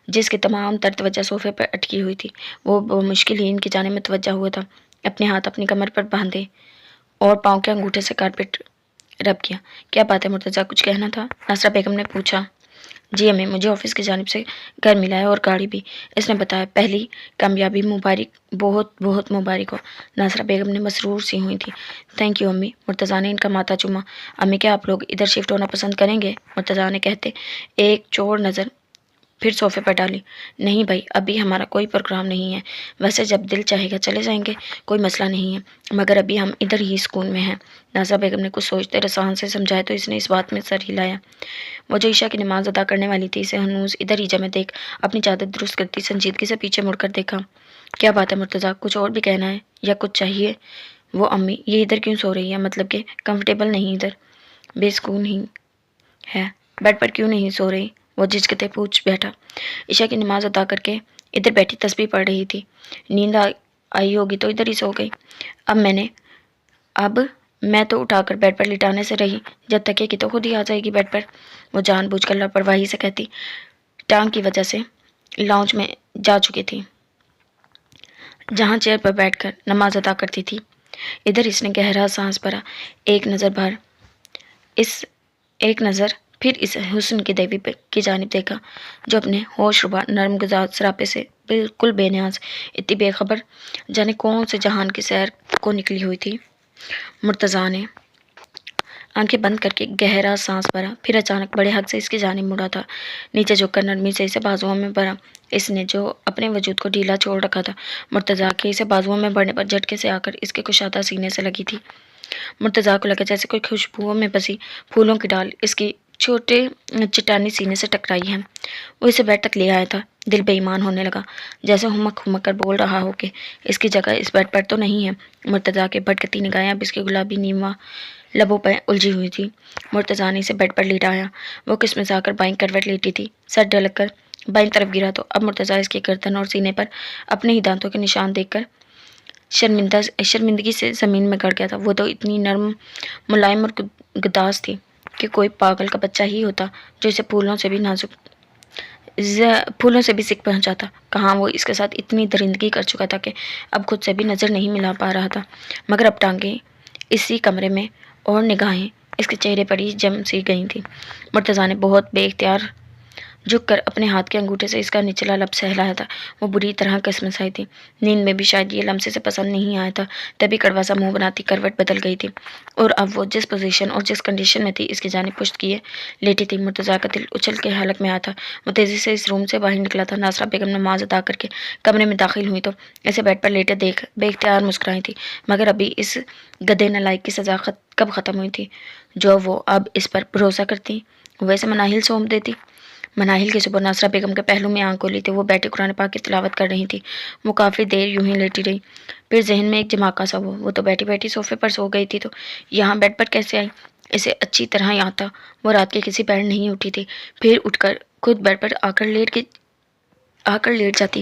جس کی تمام تر توجہ صوفے پر اٹکی ہوئی تھی۔ وہ بمشکل ہی ان کی جانب متوجہ ہوا تھا۔ اپنے ہاتھ اپنی کمر پر باندھے اور پاؤں کے انگوٹھے سے کارپیٹ رب کیا۔ کیا بات ہے مرتضیٰ، کچھ کہنا تھا؟ ناصرہ بیگم نے پوچھا۔ جی امی، مجھے آفس کی جانب سے گھر ملا ہے اور گاڑی بھی، اس نے بتایا۔ پہلی کامیابی مبارک، بہت بہت مبارک ہو۔ ناصرہ بیگم نے مسرور سی ہوئی تھی۔ تھینک یو امی۔ مرتضیٰ نے ان کا ماتھا چوما۔ امی، کیا آپ لوگ ادھر شفٹ ہونا پسند کریں گے؟ مرتضیٰ نے کہتے ایک چور نظر پھر صوفے پر ڈالی۔ نہیں بھائی، ابھی ہمارا کوئی پروگرام نہیں ہے، ویسے جب دل چاہے گا چلے جائیں گے، کوئی مسئلہ نہیں ہے، مگر ابھی ہم ادھر ہی سکون میں ہیں۔ ناصرہ بیگم نے کچھ سوچتے رسان سے سمجھایا تو اس نے اس بات میں سر ہلایا۔ وہ جو عشاء کی نماز ادا کرنے والی تھی، اسے ہنوز ادھر ہی جمے دیکھ اپنی چادر درست کرتی سنجیدگی سے پیچھے مڑ کر دیکھا۔ کیا بات ہے مرتضیٰ، کچھ اور بھی کہنا ہے یا کچھ چاہیے؟ وہ امی، یہ ادھر کیوں سو رہی ہے؟ مطلب کہ کمفرٹیبل نہیں ادھر؟ بے سکون ہی ہے، بیڈ پر کیوں نہیں سو رہی؟ وہ جھجکتے پوچھ بیٹھا۔ عشاء کی نماز ادا کر کے ادھر بیٹھی تسبیح پڑھ رہی تھی، نیند آئی ہوگی تو ادھر ہی سو گئی۔ اب میں تو اٹھا کر بیڈ پر لٹانے سے رہی، جب تک کہ تو خود ہی آ جائے گی بیڈ پر۔ وہ جان بوجھ کر لاپرواہی سے کہتی، ٹانگ کی وجہ سے لاؤنج میں جا چکی تھی، جہاں چیئر پر بیٹھ کر نماز ادا کرتی تھی۔ ادھر اس نے گہرا سانس بھرا، ایک نظر پھر اس حسن کی دیوی کی جانب دیکھا، جو اپنے ہوش ربا نرم گزار سراپے سے بالکل بے نیاز، اتنی بے خبر جانے کون سے جہان کی سیر کو نکلی ہوئی تھی۔ مرتضیٰ نے آنکھیں بند کر کے گہرا سانس بھرا، پھر اچانک بڑے حق سے اس کی جانب مڑا تھا، نیچے جھک کر نرمی سے اسے بازوؤں میں بھرا۔ اس نے جو اپنے وجود کو ڈھیلا چھوڑ رکھا تھا، مرتضیٰ کے اسے بازوؤں میں بھرنے پر جھٹکے سے آ کر اس کے کشادہ سینے سے لگی تھی۔ مرتضیٰ کو لگا جیسے کوئی خوشبوؤں میں بسی پھولوں کی ڈال اس کی چھوٹے چٹانی سینے سے ٹکرائی ہے۔ وہ اسے بیڈ تک لے آیا تھا، دل بے ایمان ہونے لگا، جیسے ہمک ہمک کر بول رہا ہو کہ اس کی جگہ اس بیڈ پر تو نہیں ہے۔ مرتضیٰ کے بھٹکتی نگاہیں اب اس کے گلابی نیوا لبوں پہ الجھی ہوئی تھی۔ مرتضیٰ نے اسے بیڈ پر لیٹایا۔ وہ قسم سے آ کر بائیں کروٹ لیٹی تھی، سر ڈھلک کر بائیں طرف گرا تو اب مرتضیٰ اس کی گردن اور سینے پر اپنے ہی دانتوں کے نشان دیکھ کر شرمندگی سے زمین میں گڑ گیا تھا۔ وہ تو اتنی نرم، ملائم اور گداز تھی کہ کوئی پاگل کا بچہ ہی ہوتا جو اسے پھولوں سے بھی سکھ پہنچاتا۔ کہاں وہ اس کے ساتھ اتنی درندگی کر چکا تھا کہ اب خود سے بھی نظر نہیں ملا پا رہا تھا، مگر اب ٹانگیں اسی کمرے میں اور نگاہیں اس کے چہرے پر ہی جم سی گئی تھیں۔ مرتضیٰ نے بہت بے اختیار جھک کر اپنے ہاتھ کے انگوٹھے سے اس کا نچلا لب سہلایا تھا۔ وہ بری طرح کسمسائی تھی، نیند میں بھی شاید یہ لمسے سے پسند نہیں آیا تھا، تبھی کڑوا سا منہ بناتی کروٹ بدل گئی تھی، اور اب وہ جس پوزیشن اور جس کنڈیشن میں تھی اس کی جانب پشت کیے لیٹی تھی۔ مرتضیٰ کا دل اچھل کے حلق میں آیا تھا۔ وہ تیزی سے اس روم سے باہر نکلا تھا۔ ناصرہ بیگم نماز ادا کر کے کمرے میں داخل ہوئی تو اسے بیڈ پر لیٹے دیکھ بے اختیار مسکرائی تھی، مگر ابھی اس گدھے نالائق کی سزا کب ختم ہوئی تھی جو وہ اب اس پر بھروسہ کرتی، وہ اسے مناہل سونپ دیتی۔ مناہل کی صبح ناصرہ بیگم کے پہلو میں آنکھ کھولی تھی، وہ بیٹھی قرآن پاک کی تلاوت کر رہی تھی۔ وہ کافی دیر یوں ہی لیٹی رہی، پھر ذہن میں ایک دھماکہ سا ہوا، وہ تو بیٹھی بیٹھی صوفے پر سو گئی تھی تو یہاں بیڈ پر کیسے آئی؟ اسے اچھی طرح یاد تھا وہ رات کے کسی پیر نہیں اٹھی تھی، پھر اٹھ کر خود بیڈ پر آ کر لیٹ جاتی۔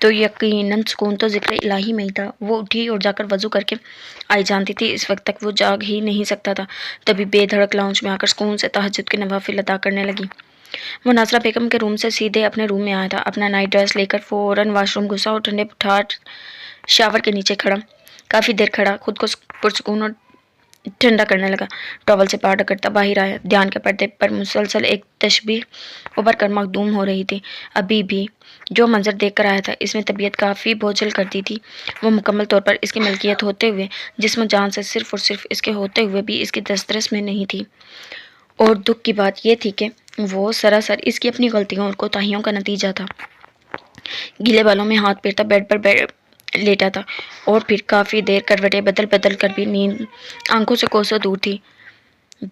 تو یقیناً سکون تو ذکر الہی میں ہی تھا۔ وہ اٹھی اور جا کر وضو کر کے آئی جانتی تھی اس وقت تک وہ جاگ ہی نہیں سکتا تھا۔ تبھی بے دھڑک لاؤنج میں آ کر سکون سے تہجد کے نوافل ادا کرنے لگی۔ وہ ناصرہ بیگم کے روم سے سیدھے اپنے روم میں آیا تھا۔ اپنا نائٹ ڈریس لے کر فوراً واش روم گھسا اور ٹھنڈے ٹھاٹ شاور کے نیچے کھڑا، کافی دیر کھڑا، خود کو پرسکون اور ٹھنڈا کرنے لگا۔ ٹاول سے پاؤڈر کرتا باہر آیا۔ دھیان کے پردے پر مسلسل ایک تشبیہ ابھر کر مخدوم ہو رہی تھی۔ ابھی بھی جو منظر دیکھ کر آیا تھا اس میں طبیعت کافی بوجھل کرتی تھی۔ وہ مکمل طور پر اس کی ملکیت ہوتے ہوئے، جسم و جان سے صرف اور صرف اس کے ہوتے ہوئے بھی اس کی دسترس میں نہیں تھی۔ اور دکھ کی بات یہ تھی کہ وہ سراسر اس کی اپنی غلطیوں اور کوتاہیوں کا نتیجہ تھا۔ گیلے بالوں میں ہاتھ پھیرتا بیڈ پر لیٹا تھا اور پھر کافی دیر کروٹیں بدل بدل کر بھی نیند آنکھوں سے کوسوں دور تھی۔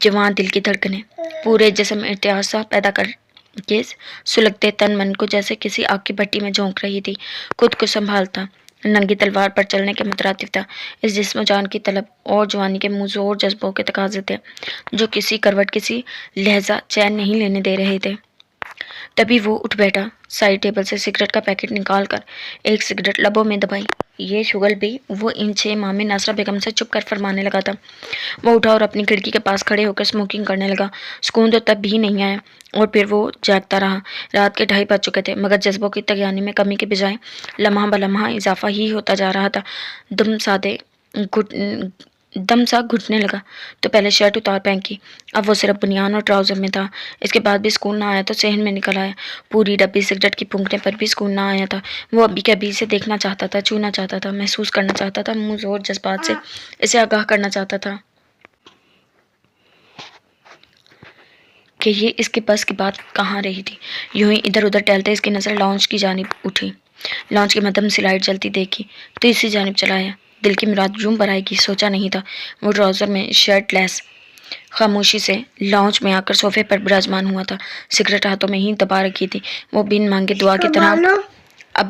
جوان دل کی دھڑکنیں پورے جسم میں ارتعاش سا پیدا کر کے سلگتے تن من کو جیسے کسی آگ کی بھٹی میں جھونک رہی تھی۔ خود کو سنبھالتا ننگی تلوار پر چلنے کے مترادف تھا۔ اس جسم و جان کی طلب اور جوانی کے مزور جذبوں کے تقاضے تھے جو کسی کروٹ کسی لہجہ چین نہیں لینے دے رہے تھے۔ تبھی وہ اٹھ بیٹھا، سائڈ ٹیبل سے سگریٹ کا پیکٹ نکال کر ایک سگریٹ لبوں میں دبائی۔ یہ شغل بھی وہ ان 6 ماہ میں ناصرہ بیگم سے چھپ کر فرمانے لگا تھا۔ وہ اٹھا اور اپنی کھڑکی کے پاس کھڑے ہو کر اسموکنگ کرنے لگا۔ سکون تو تب بھی نہیں آیا اور پھر وہ جاگتا رہا۔ رات کے 2:30 بج چکے تھے مگر جذبوں کی طغیانی میں کمی کے بجائے لمحہ بلمحہ اضافہ ہی ہوتا جا رہا تھا۔ دم سا گھٹنے لگا تو پہلے شرٹ اتار پھینکی، اب وہ صرف بنیان اور ٹراؤزر میں تھا۔ اس کے بعد بھی سکون نہ آیا تو صحن میں نکل آیا۔ پوری ڈبی سگریٹ کی پھونکنے پر بھی سکون نہ آیا تھا۔ وہ ابھی کے ابھی اسے دیکھنا چاہتا تھا، چھونا چاہتا تھا، محسوس کرنا چاہتا تھا، مزور جذبات سے اسے آگاہ کرنا چاہتا تھا کہ یہ اس کے بس کی بات کہاں رہی تھی۔ یوں ہی ادھر ادھر ٹہلتے اس کی نظر لاؤنج کی جانب اٹھی۔ لاؤنج کی مدھم سی لائٹ جلتی دیکھی تو اسی جانب چلایا۔ دل کی مراد یوں برائے گی سوچا نہیں تھا۔ وہ ٹراؤزر میں شرٹ لیس خاموشی سے لاؤنج میں آ کر صوفے پر براجمان ہوا تھا۔ سگریٹ ہاتھوں میں ہی دبا رکھی تھی۔ وہ بن مانگے دعا کی طرح اب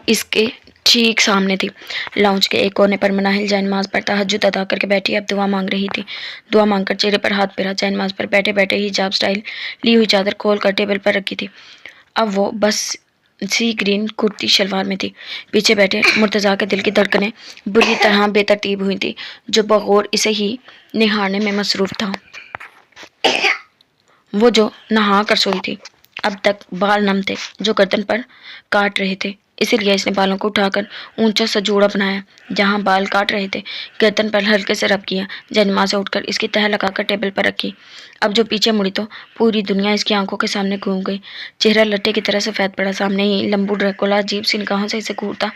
اس کی ٹھیک سامنے تھی۔ لاؤنج کے ایک کونے پر مناہل جائے نماز پر تہجد ادا کر کے بیٹھی اب دعا مانگ رہی تھی۔ دعا مانگ کر چہرے پر ہاتھ پھیرا، جائے نماز پر بیٹھے بیٹھے ہی حجاب سٹائل لی ہوئی چادر کھول کر ٹیبل پر رکھی تھی۔ اب وہ بس سی گرین کرتی شلوار میں تھی۔ پیچھے بیٹھے مرتضیٰ کے دل کی دھڑکنیں بری طرح بے ترتیب ہوئی تھی، جو بغور اسے ہی نہارنے میں مصروف تھا۔ وہ جو نہا کر سوئی تھی، اب تک بال نم تھے جو گردن پر کاٹ رہے تھے، اسی لیے اس نے بالوں کو اٹھا کر اونچا سا جوڑا بنایا۔ جہاں بال کاٹ رہے تھے گردن پر ہلکے سے رب کیا، جائے سے اٹھ کر اس کی تہہ لگا کر ٹیبل پر رکھی۔ اب جو پیچھے مڑی تو پوری دنیا اس کی آنکھوں کے سامنے گھوم گئی۔ چہرہ لٹے کی طرح سفید پڑا، سامنے ہی لمبو ڈریکولا عجیب سی نگاہوں سے اسے گھورتا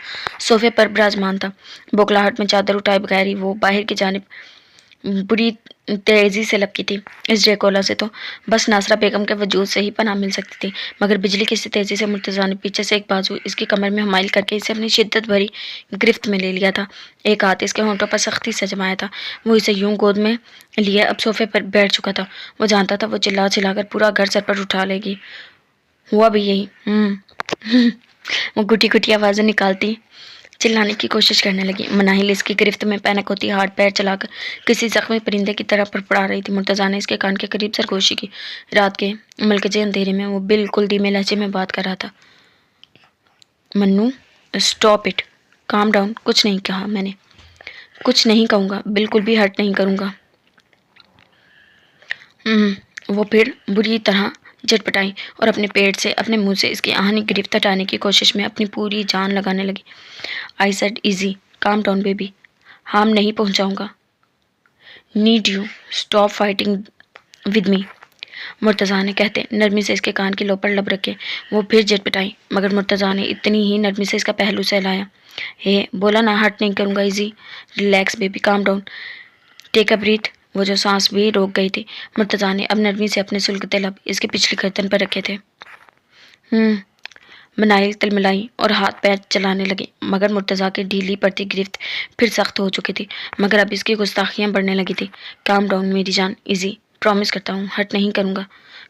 صوفے پر براجمان تھا۔ بوکھلاہٹ میں چادر اٹھائے بغیر ہی وہ باہر کی جانب بری تیزی سے لپکی تھی۔ اس ڈریکولا سے تو بس ناصرہ بیگم کے وجود سے ہی پناہ مل سکتی تھی، مگر بجلی کی سی تیزی سے مرتضیٰ نے پیچھے سے ایک بازو اس کی کمر میں حمائل کر کے اسے اپنی شدت بھری گرفت میں لے لیا تھا۔ ایک ہاتھ اس کے ہونٹوں پر سختی سے جمایا تھا۔ وہ اسے یوں گود میں لیے اب صوفے پر بیٹھ چکا تھا۔ وہ جانتا تھا وہ چلا چلا کر پورا گھر سر پر اٹھا لے گی۔ ہوا بھی یہی۔ وہ گھٹی گھٹی آوازیں نکالتی چلانے کی کوشش کرنے لگی۔ مناہل اس کی گرفت میں پینک ہوتی ہاتھ پیر چلا کر کسی زخمی پرندے کی طرح پڑپڑا رہی تھی۔ مرتضیٰ نے اس کے کان کے قریب سرگوشی کی۔ رات کے ملکجے اندھیرے میں وہ بالکل دھیمے لہجے میں بات کر رہا تھا۔ منو اسٹاپ اٹ، کام ڈاؤن۔ کچھ نہیں کہا میں نے، کچھ نہیں کہوں گا، بالکل بھی ہرٹ نہیں کروں گا۔ وہ پھر بری طرح جھٹپٹائی اور اپنے پیٹ سے اپنے منہ سے اس کی آہنی گرفت ہٹانے کی کوشش میں اپنی پوری جان لگانے لگی۔ I said easy, calm down baby, harm نہیں پہنچاؤں گا۔ Need you stop fighting with me, Murtaza نے کہتے نرمی سے اس کے کان کی لو پر لب رکھے۔ وہ پھر جھٹپٹائی مگر مرتضیٰ نے اتنی ہی نرمی سے اس کا پہلو سہلایا۔ بولا نا ہرٹ نہیں کروں گا، easy, relax baby, calm down, ٹیک اے بریتھ۔ وہ جو سانس بھی روک گئی تھی، مرتضیٰ نے اب نرمی سے اپنے سلگتے لب اس کی پچھلی گردن پر رکھے تھے۔ مناہل تلملائی اور ہاتھ پیر چلانے لگی، مگر مرتضیٰ کی ڈھیلی پڑتی گرفت پھر سخت ہو چکی تھی، مگر اب اس کی گستاخیاں بڑھنے لگی تھی۔ کام ڈاؤن میری جان، ایزی، پرومس کرتا ہوں ہرٹ نہیں کروں گا،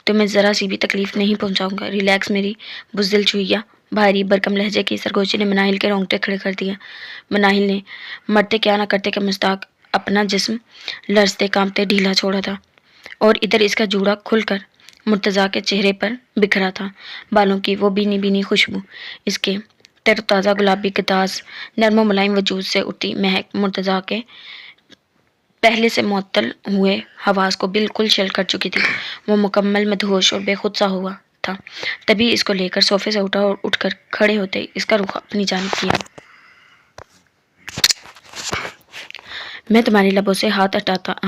تمہیں ذرا سی بھی تکلیف نہیں پہنچاؤں گا، ریلیکس میری بزدل چوہیا۔ بھاری برکم لہجے کی سرگوشی نے مناہل کے رونگٹے کھڑے کر دیا۔ مناہل نے مرتے کیا نہ کرتے کے مستاق اپنا جسم لرزتے کانپتے ڈھیلا چھوڑا تھا۔ اور ادھر اس کا جوڑا کھل کر مرتضیٰ کے چہرے پر بکھرا تھا۔ بالوں کی وہ بینی بینی خوشبو، اس کے تر و تازہ گلابی گداز، نرم و ملائم وجود سے اٹھتی مہک مرتضیٰ کے پہلے سے معطل ہوئے حواس کو بالکل شل کر چکی تھی۔ وہ مکمل مدہوش اور بے خود سا ہوا تھا۔ تبھی اس کو لے کر صوفے سے اٹھا اور اٹھ کر کھڑے ہوتے اس کا رخ اپنی جانب کیا۔ میں تمہاری لبوں سے ہاتھ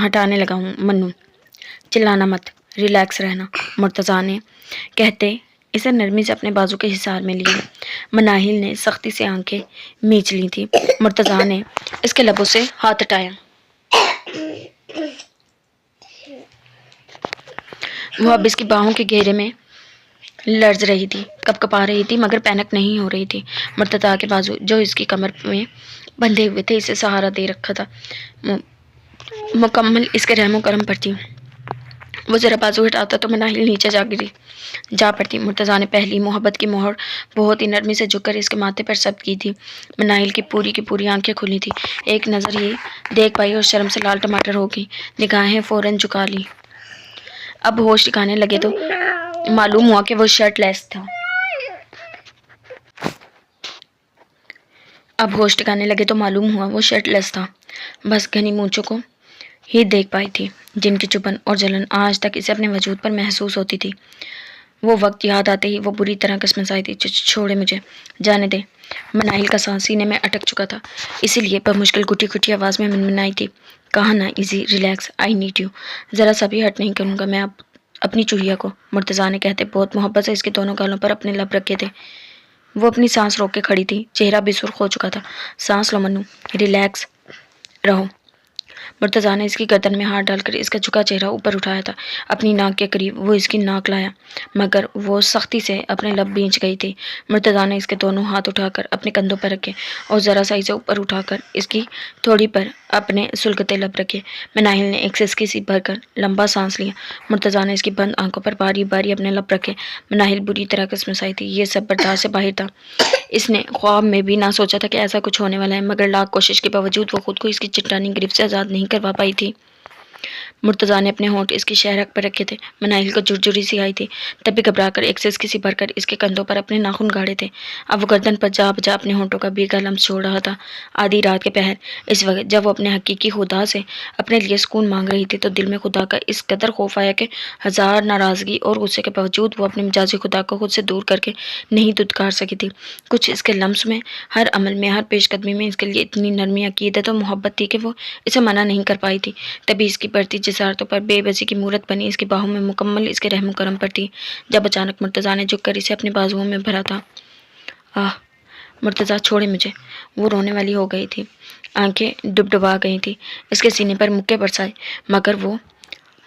ہٹانے لگا ہوں منو، چلانا مت، ریلیکس رہنا، مرتضیٰ نے کہتے اسے نرمی سے اپنے بازو کے حصار میں لیا۔ مناہل نے سختی سے آنکھیں میچ لی تھی۔ مرتضیٰ نے اس کے لبوں سے ہاتھ ہٹایا۔ وہ اب اس کی باہوں کے گھیرے میں لرز رہی تھی، کپ کپا رہی تھی، مگر پینک نہیں ہو رہی تھی۔ مرتضیٰ کے بازو جو اس کی کمر میں بندھے ہوئے تھے اسے سہارا دے رکھا تھا، مکمل اس کے رحم و کرم پر تھی۔ وہ ذرا بازو ہٹاتا تو مناہل نیچے جا پڑتی۔ مرتضیٰ نے پہلی محبت کی مہر بہت ہی نرمی سے جھک کر اس کے ماتھے پر ثبت کی تھی۔ مناہل کی پوری آنکھیں کھلی تھی، ایک نظر یہ دیکھ پائی اور شرم سے لال ٹماٹر ہو گئی، نگاہیں فوراً جھکا لی۔ اب ہوش ٹھکانے لگے تو معلوم ہوا کہ وہ شرٹ لیس تھا۔ بس گھنی مونچھوں کو ہی دیکھ پائی تھی، جن کی چبھن اور جلن آج تک اسے اپنے وجود پر محسوس ہوتی تھی۔ وہ وقت یاد آتے ہی وہ بری طرح کسمسائی تھی۔ چھوڑے مجھے، جانے دے۔ مناہل کا سانس سینے میں اٹک چکا تھا، اسی لیے بمشکل گھٹی آواز میں منمنائی تھی، کہا نا easy, relax, I need you, ذرا سا بھی ہٹ نہیں کروں گا میں اب اپنی چوہیا کو، مرتضیٰ نے کہتے بہت محبت سے اس کے دونوں گالوں پر اپنے لب رکھے تھے۔ وہ اپنی سانس روک کے کھڑی تھی، چہرہ بے سرخ ہو چکا تھا۔ سانس لو منو، ریلیکس رہو۔ مرتضیٰ نے اس کی گردن میں ہاتھ ڈال کر اس کا جھکا چہرہ اوپر اٹھایا تھا۔ اپنی ناک کے قریب وہ اس کی ناک لایا، مگر وہ سختی سے اپنے لب بھینچ گئی تھی۔ مرتضیٰ نے اس کے دونوں ہاتھ اٹھا کر اپنے کندھوں پر رکھے اور ذرا سا اسے اوپر اٹھا کر اس کی تھوڑی پر اپنے سلگتے لب رکھے۔ مناہل نے ایک سسکی سی بھر کر لمبا سانس لیا۔ مرتضیٰ نے اس کی بند آنکھوں پر باری باری اپنے لب رکھے۔ مناہل بری طرح کسمسائی تھی، یہ سب برداشت سے باہر تھا۔ اس نے خواب میں بھی نہ سوچا تھا کہ ایسا کچھ ہونے والا ہے، مگر لاکھ کوشش کے باوجود وہ خود کو اس کی چٹانی گرفت سے آزاد نہیں کروا پائی تھی۔ مرتضیٰ نے اپنے ہونٹ اس کی شہرک پر رکھے تھے۔ مناہل کو جھرجھری سی آئی تھی، تب بھی گھبرا کر ایک سسکی سی بھر کر اس کے کندھوں پر اپنے ناخن گاڑے تھے۔ اب وہ گردن پر جا بجا اپنے ہونٹوں کا بھیگا لمس چھوڑ رہا تھا۔ آدھی رات کے پہر، اس وقت جب وہ اپنے حقیقی خدا سے اپنے لیے سکون مانگ رہی تھی، تو دل میں خدا کا اس قدر خوف آیا کہ ہزار ناراضگی اور غصے کے باوجود وہ اپنے مجازی خدا کو خود سے دور کر کے نہیں دھتکار سکی تھی۔ کچھ اس کے لمس میں، ہر عمل میں، ہر پیش قدمی میں اس کے لیے اتنی نرمی، عقیدت اور محبت تھی کہ وہ اسے منع نہیں کر پائی تھی۔ تبھی اس کی بڑھتی جسارتوں پر بے بسی کی مورت بنی اس کی باہوں میں مکمل اس کے رحم و کرم پر تھی، جب اچانک مرتضیٰ نے جھک کر اسے اپنے بازوؤں میں بھرا تھا۔ آہ مرتضیٰ، چھوڑے مجھے۔ وہ رونے والی ہو گئی تھی، آنکھیں ڈبڈبا گئی تھی، اس کے سینے پر مکے برسائے، مگر وہ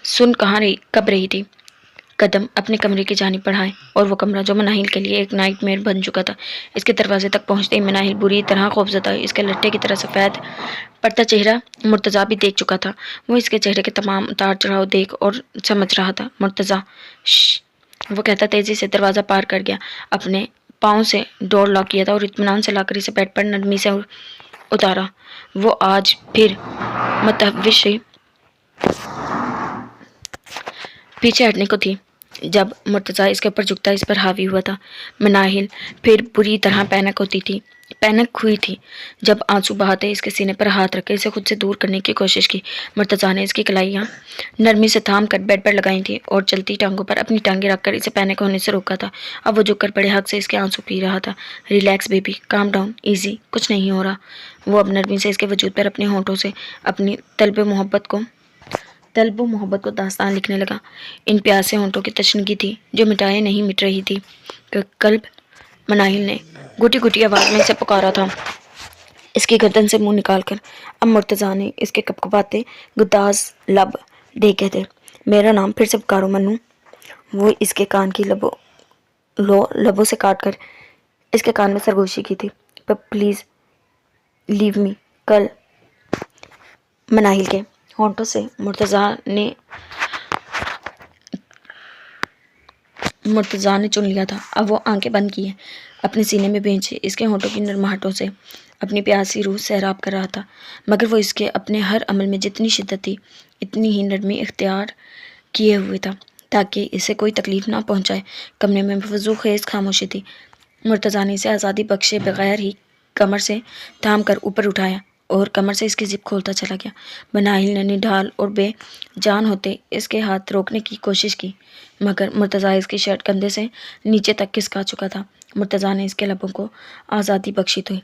سن کب رہی تھی۔ قدم اپنے کمرے کی جانب بڑھائے، اور وہ کمرہ جو مناہل کے لیے ایک نائٹ میئر بن چکا تھا، اس کے دروازے تک پہنچتے ہی مناہل بری طرح خوفزدہ ہوئی۔ اس کے لٹے کی طرح سفید پڑتا چہرہ مرتضیٰ بھی دیکھ چکا تھا۔ وہ اس کے چہرے کے تمام اتار چڑھاؤ دیکھ اور سمجھ رہا تھا۔ مرتضیٰ، شش، وہ کہتا تیزی سے دروازہ پار کر گیا، اپنے پاؤں سے ڈور لاک کیا تھا اور اطمینان سے لا کر اسے بیڈ پر نرمی سے اتارا۔ وہ آج پھر متوش پیچھے ہٹنے کو تھی جب مرتضیٰ اس کے اوپر جھکتا اس پر حاوی ہوا تھا۔ مناہل پھر بری طرح پینک ہوئی تھی جب آنسو بہاتے اس کے سینے پر ہاتھ رکھ کے اسے خود سے دور کرنے کی کوشش کی۔ مرتضیٰ نے اس کی کلائیاں نرمی سے تھام کر بیڈ پر لگائی تھی اور چلتی ٹانگوں پر اپنی ٹانگیں رکھ کر اسے پینک ہونے سے روکا تھا۔ اب وہ جھک کر بڑے حق سے اس کے آنسو پی رہا تھا۔ Relax baby, calm down, easy, کچھ نہیں ہو رہا۔ وہ اب نرمی سے اس کے وجود پر اپنے ہونٹوں سے اپنی طلب و محبت کو داستان لکھنے لگا۔ ان پیاسے ہونٹوں کی تشنگی تھی جو مٹائے نہیں مٹ رہی تھی کہ قلب۔ مناہل نے گھٹی آواز میں اسے پکارا تھا، اس کی گردن سے منہ نکال کر۔ اب مرتضیٰ نے اس کے کپکپاتے گداز لب دیکھے تھے۔ میرا نام پھر سے پکارو منو۔ وہ اس کے کان کی لبوں سے کاٹ کر اس کے کان میں سرگوشی کی تھی، پر پلیز لیو می کل۔ مناہل کے ہونٹوں سے مرتضیٰ نے چن لیا تھا۔ اب وہ آنکھیں بند کیے اپنے سینے میں بھیجے اس کے ہونٹوں کی نرماہٹوں سے اپنی پیاسی روح سیراب کر رہا تھا، مگر وہ اس کے اپنے ہر عمل میں جتنی شدت تھی، اتنی ہی نرمی اختیار کیے ہوئے تھا تاکہ اسے کوئی تکلیف نہ پہنچائے۔ کمرے میں وضو خیز خاموشی تھی۔ مرتضیٰ نے اسے آزادی بخشے بغیر ہی کمر سے تھام کر اوپر اٹھایا اور کمر سے اس کی زپ کھولتا چلا گیا۔ مناہل نے نڈھال اور بے جان ہوتے اس کے ہاتھ روکنے کی کوشش کی، مگر مرتضیٰ اس کی شرٹ کندھے سے نیچے تک کھسکا چکا تھا۔ مرتضیٰ نے اس کے لبوں کو آزادی بخشی تھی۔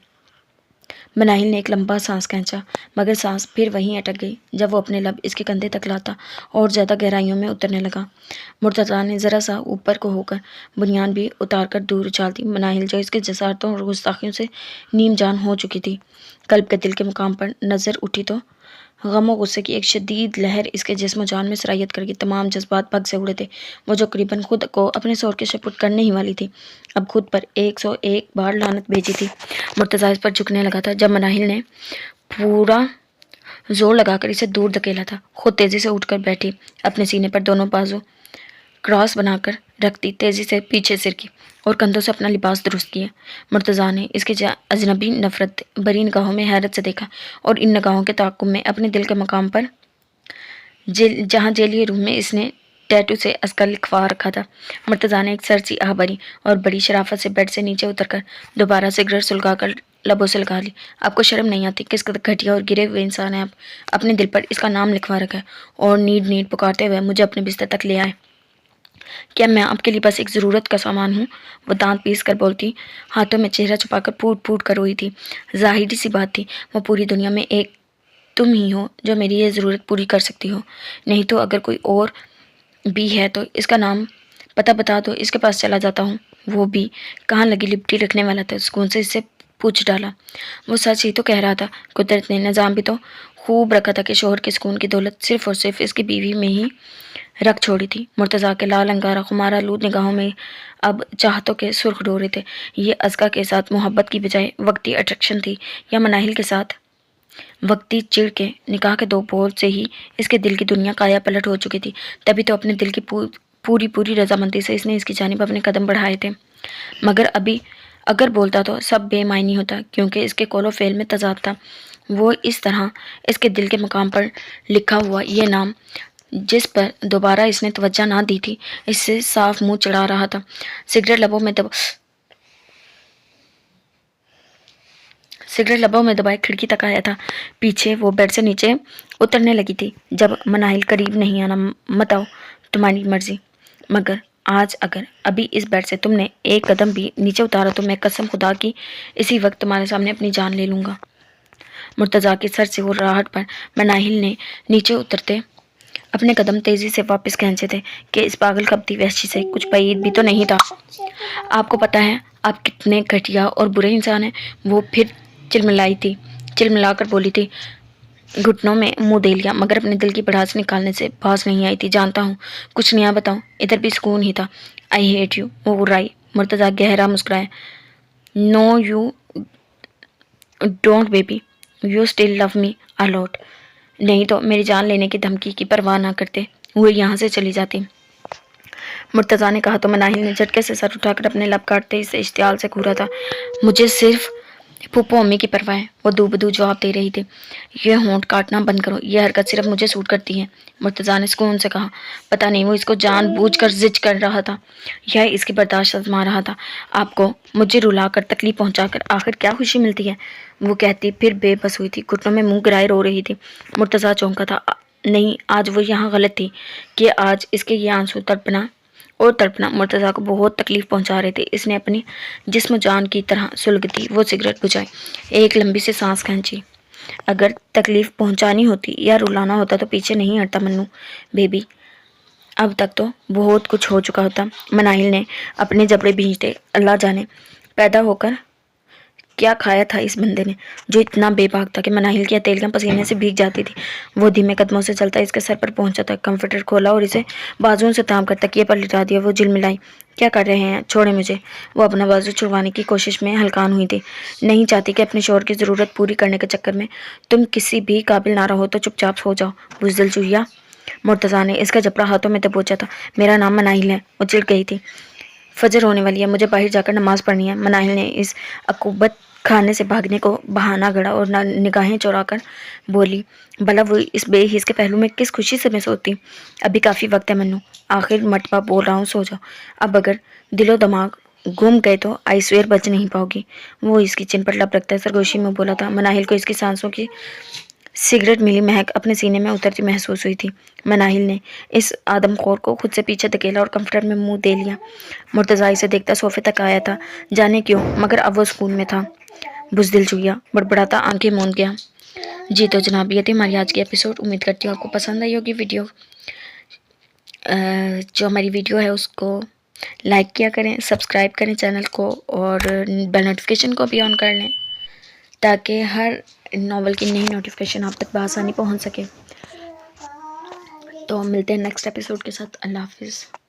مناہل نے ایک لمبا سانس کھینچا، مگر سانس پھر وہیں اٹک گئی جب وہ اپنے لب اس کے کندھے تک لاتا اور زیادہ گہرائیوں میں اترنے لگا۔ مرتضیٰ نے ذرا سا اوپر کو ہو کر بنیان بھی اتار کر دور اچھال دی۔ مناہل جو اس کے جسارتوں اور گستاخیوں سے نیم جان ہو چکی تھی، قلب کے دل کے مقام پر نظر اٹھی تو غم و غصے کی ایک شدید لہر اس کے جسم و جان میں سرایت کر گئی۔ تمام جذبات بھگ سے اڑے تھے۔ وہ جو قریباً خود کو اپنے شوہر کے سپرد کرنے ہی والی تھی، اب خود پر 101 بار لعنت بھیجی تھی۔ مرتضیٰ اس پر جھکنے لگا تھا جب مناہل نے پورا زور لگا کر اسے دور دھکیلا تھا۔ خود تیزی سے اٹھ کر بیٹھی، اپنے سینے پر دونوں بازو کراس بنا کر رکھتی، تیزی سے پیچھے سر کی اور کندھوں سے اپنا لباس درست کیا۔ مرتضیٰ نے اس کے اجنبی نفرت بری نگاہوں میں حیرت سے دیکھا اور ان نگاہوں کے تعاقب میں اپنے دل کے مقام پر جہاں جیلی روح میں اس نے ٹیٹو سے عسکر لکھوا رکھا تھا۔ مرتضیٰ نے ایک سر سی آہ بھری اور بڑی شرافت سے بیڈ سے نیچے اتر کر دوبارہ سگریٹ سلگا کر لبوں سے لگا لی۔ آپ کو شرم نہیں آتی؟ کس قدر گھٹیا اور گرے ہوئے انسان ہے آپ! اپنے دل پر اس کا نام لکھوا رکھا ہے اور نیڈ نیڈ پکارتے ہوئے مجھے اپنے بستر تک لے آئے۔ کیا میں آپ کے لیے بس ایک ضرورت کا سامان ہوں؟ وہ دانت پیس کر بولتی، ہاتھوں میں چہرہ چھپا کر پھوٹ پھوٹ کر روئی تھی۔ ظاہری سی بات تھی، وہ پوری دنیا میں ایک تم ہی ہو جو میری یہ ضرورت پوری کر سکتی ہو۔ نہیں تو اگر کوئی اور بھی ہے تو اس کا نام پتہ بتا دو، اس کے پاس چلا جاتا ہوں۔ وہ بھی کہاں لگی لپٹی رکھنے والا تھا، سکون سے اس سے پوچھ ڈالا۔ وہ سچ ہی تو کہہ رہا تھا، قدرت نے نظام بھی تو خوب رکھا تھا کہ شوہر کے سکون کی دولت صرف اور صرف اس کی بیوی میں ہی رکھ چھوڑی تھی۔ مرتضیٰ کے لال انگارہ خمار آلود نگاہوں میں اب چاہتوں کے سرخ ڈورے تھے۔ یہ ازکا کے ساتھ محبت کی بجائے وقتی اٹریکشن تھی، یا مناہل کے ساتھ وقتی چڑ کے نکاح کے 2 بول سے ہی اس کے دل کی دنیا کایا پلٹ ہو چکی تھی۔ تبھی تو اپنے دل کی پوری رضامندی سے اس نے اس کی جانب اپنے قدم بڑھائے تھے، مگر ابھی اگر بولتا تو سب بے معنی ہوتا، کیونکہ اس کے قول و فعل میں تضاد تھا۔ وہ اس طرح اس کے دل کے مقام پر لکھا ہوا یہ نام، جس پر دوبارہ اس نے توجہ نہ دی تھی، اس سے صاف منہ چڑھا رہا تھا۔ سگریٹ لبوں میں دبائے کھڑکی تک آیا تھا۔ پیچھے وہ بیڈ سے نیچے اترنے لگی تھی۔ جب مناہل قریب نہیں آنا، مت آؤ، تمہاری مرضی، مگر آج اگر ابھی اس بیڈ سے تم نے ایک قدم بھی نیچے اتارا تو میں قسم خدا کی اسی وقت تمہارے سامنے اپنی جان لے لوں گا۔ مرتضیٰ کی سر سے وہ راہٹ پر مناہل نے نیچے اترتے اپنے قدم تیزی سے واپس کھینچے تھے کہ اس پاگل کبتی وحشی سے کچھ بعید بھی تو نہیں تھا۔ آپ کو پتہ ہے آپ کتنے گھٹیا اور برے انسان ہیں؟ وہ پھر چلملا کر بولی تھی، گھٹنوں میں منہ دے لیا، مگر اپنے دل کی بڑھاس نکالنے سے باز نہیں آئی تھی۔ جانتا ہوں، کچھ نیا بتاؤں، ادھر بھی سکون ہی تھا۔ آئی ہیٹ یو، وہ غرائی۔ مرتضیٰ گہرا مسکرایا، no you don't baby, you still love me a lot. نہیں تو میری جان لینے کی دھمکی کی پرواہ نہ کرتے ہوئے یہاں سے چلی جاتی۔ مرتضیٰ نے کہا تو مناہل نے جھٹکے سے سر اٹھا کر اپنے لب کاٹتے اسے اشتعال سے گھورا تھا۔ مجھے صرف پھوپھو امی کی پرواہ ہے، وہ دو بدو جواب دے رہی تھی۔ یہ ہونٹ کاٹنا بند کرو، یہ حرکت صرف مجھے سوٹ کرتی ہے، مرتضیٰ نے سکون سے کہا۔ پتہ نہیں وہ اس کو جان بوجھ کر زج کر رہا تھا یا اس کی برداشت آزما رہا تھا۔ آپ کو مجھے رلا کر تکلیف پہنچا کر آخر کیا خوشی ملتی ہے؟ وہ کہتی پھر بے بس ہوئی تھی، گھٹنوں میں منہ گرائے رو رہی تھی۔ مرتضیٰ چونکا تھا۔ نہیں، آج وہ یہاں غلط تھی کہ آج اس کے یہ آنسو تڑپنا مرتضیٰ کو بہت تکلیف پہنچا رہے تھے۔ اس نے اپنی جسم و جان کی طرح سلگتی وہ سگریٹ بجھائی، ایک لمبی سی سانس کھینچی۔ اگر تکلیف پہنچانی ہوتی یا رلانا ہوتا تو پیچھے نہیں ہٹتا منو بیبی، اب تک تو بہت کچھ ہو چکا ہوتا۔ مناہل نے اپنے جبڑے بھینچتے، اللہ جانے پیدا ہو کر کیا کھایا تھا اس بندے نے جو اتنا بے باک تھا کہ مناہل کی ہتھیلیاں پسینے سے بھیگ جاتی تھی۔ وہ دھیمے قدموں سے چلتا اس کے سر پر پہنچا تھا، کمفرٹر کھولا اور اسے بازوؤں سے تھام کر تکیے پر لٹا دیا۔ وہ جھلملائی، کیا کر رہے ہیں؟ چھوڑیں مجھے۔ وہ اپنا بازو چھڑوانے کی کوشش میں ہلکان ہوئی تھی، نہیں چاہتی کہ اپنے شوہر کی ضرورت پوری کرنے کے چکر میں تم کسی بھی قابل نہ رہو تو چپ چاپ ہو جاؤ، بزدل چڑیا۔ مرتضیٰ نے اس کا جبڑا ہاتھوں میں دبوچا تھا۔ میرا نام مناہل ہے، وہ چڑ گئی تھی، فجر ہونے والی ہے، مجھے باہر جا کر نماز پڑھنی ہے۔ مناہل نے اس عقوبت کھانے سے بھاگنے کو بہانہ گڑا اور نگاہیں چورا کر بولی، بھلا وہ اس بے حس کے پہلو میں کس خوشی سے میں سوتی؟ ابھی کافی وقت ہے منو، آخر مرتبہ بول رہا ہوں سو جاؤ، اب اگر دل و دماغ گم گئے تو آئی سویر بچ نہیں پاؤ گی۔ وہ اس کی چن پر لب رکھتا ہے سرگوشی میں بولا تھا۔ مناہل کو اس کی سانسوں کی سگریٹ ملی مہک اپنے سینے میں اترتی محسوس ہوئی تھی۔ مناہل نے اس آدم خور کو خود سے پیچھے دھکیلا اور کمفرٹر میں منہ دے لیا۔ مرتضیٰ اسے دیکھتا صوفے تک آیا تھا، جانے کیوں، مگر اب وہ سکون میں تھا۔ بزدل چویا بڑبڑاتا آنکھیں موند گیا۔ جی تو جناب یہ تھی ہماری آج کی ایپیسوڈ، امید کرتی ہوں آپ کو پسند آئی ہوگی ویڈیو۔ جو ہماری ویڈیو ہے اس کو لائک کیا کریں، سبسکرائب کریں چینل کو، اور بیل نوٹیفیکیشن کو بھی آن کر لیں تاکہ ہر ناول کی نئی نوٹیفیکیشن آپ تک بآسانی پہنچ سکے۔ تو ملتے ہیں نیکسٹ ایپیسوڈ کے ساتھ۔ اللہ حافظ۔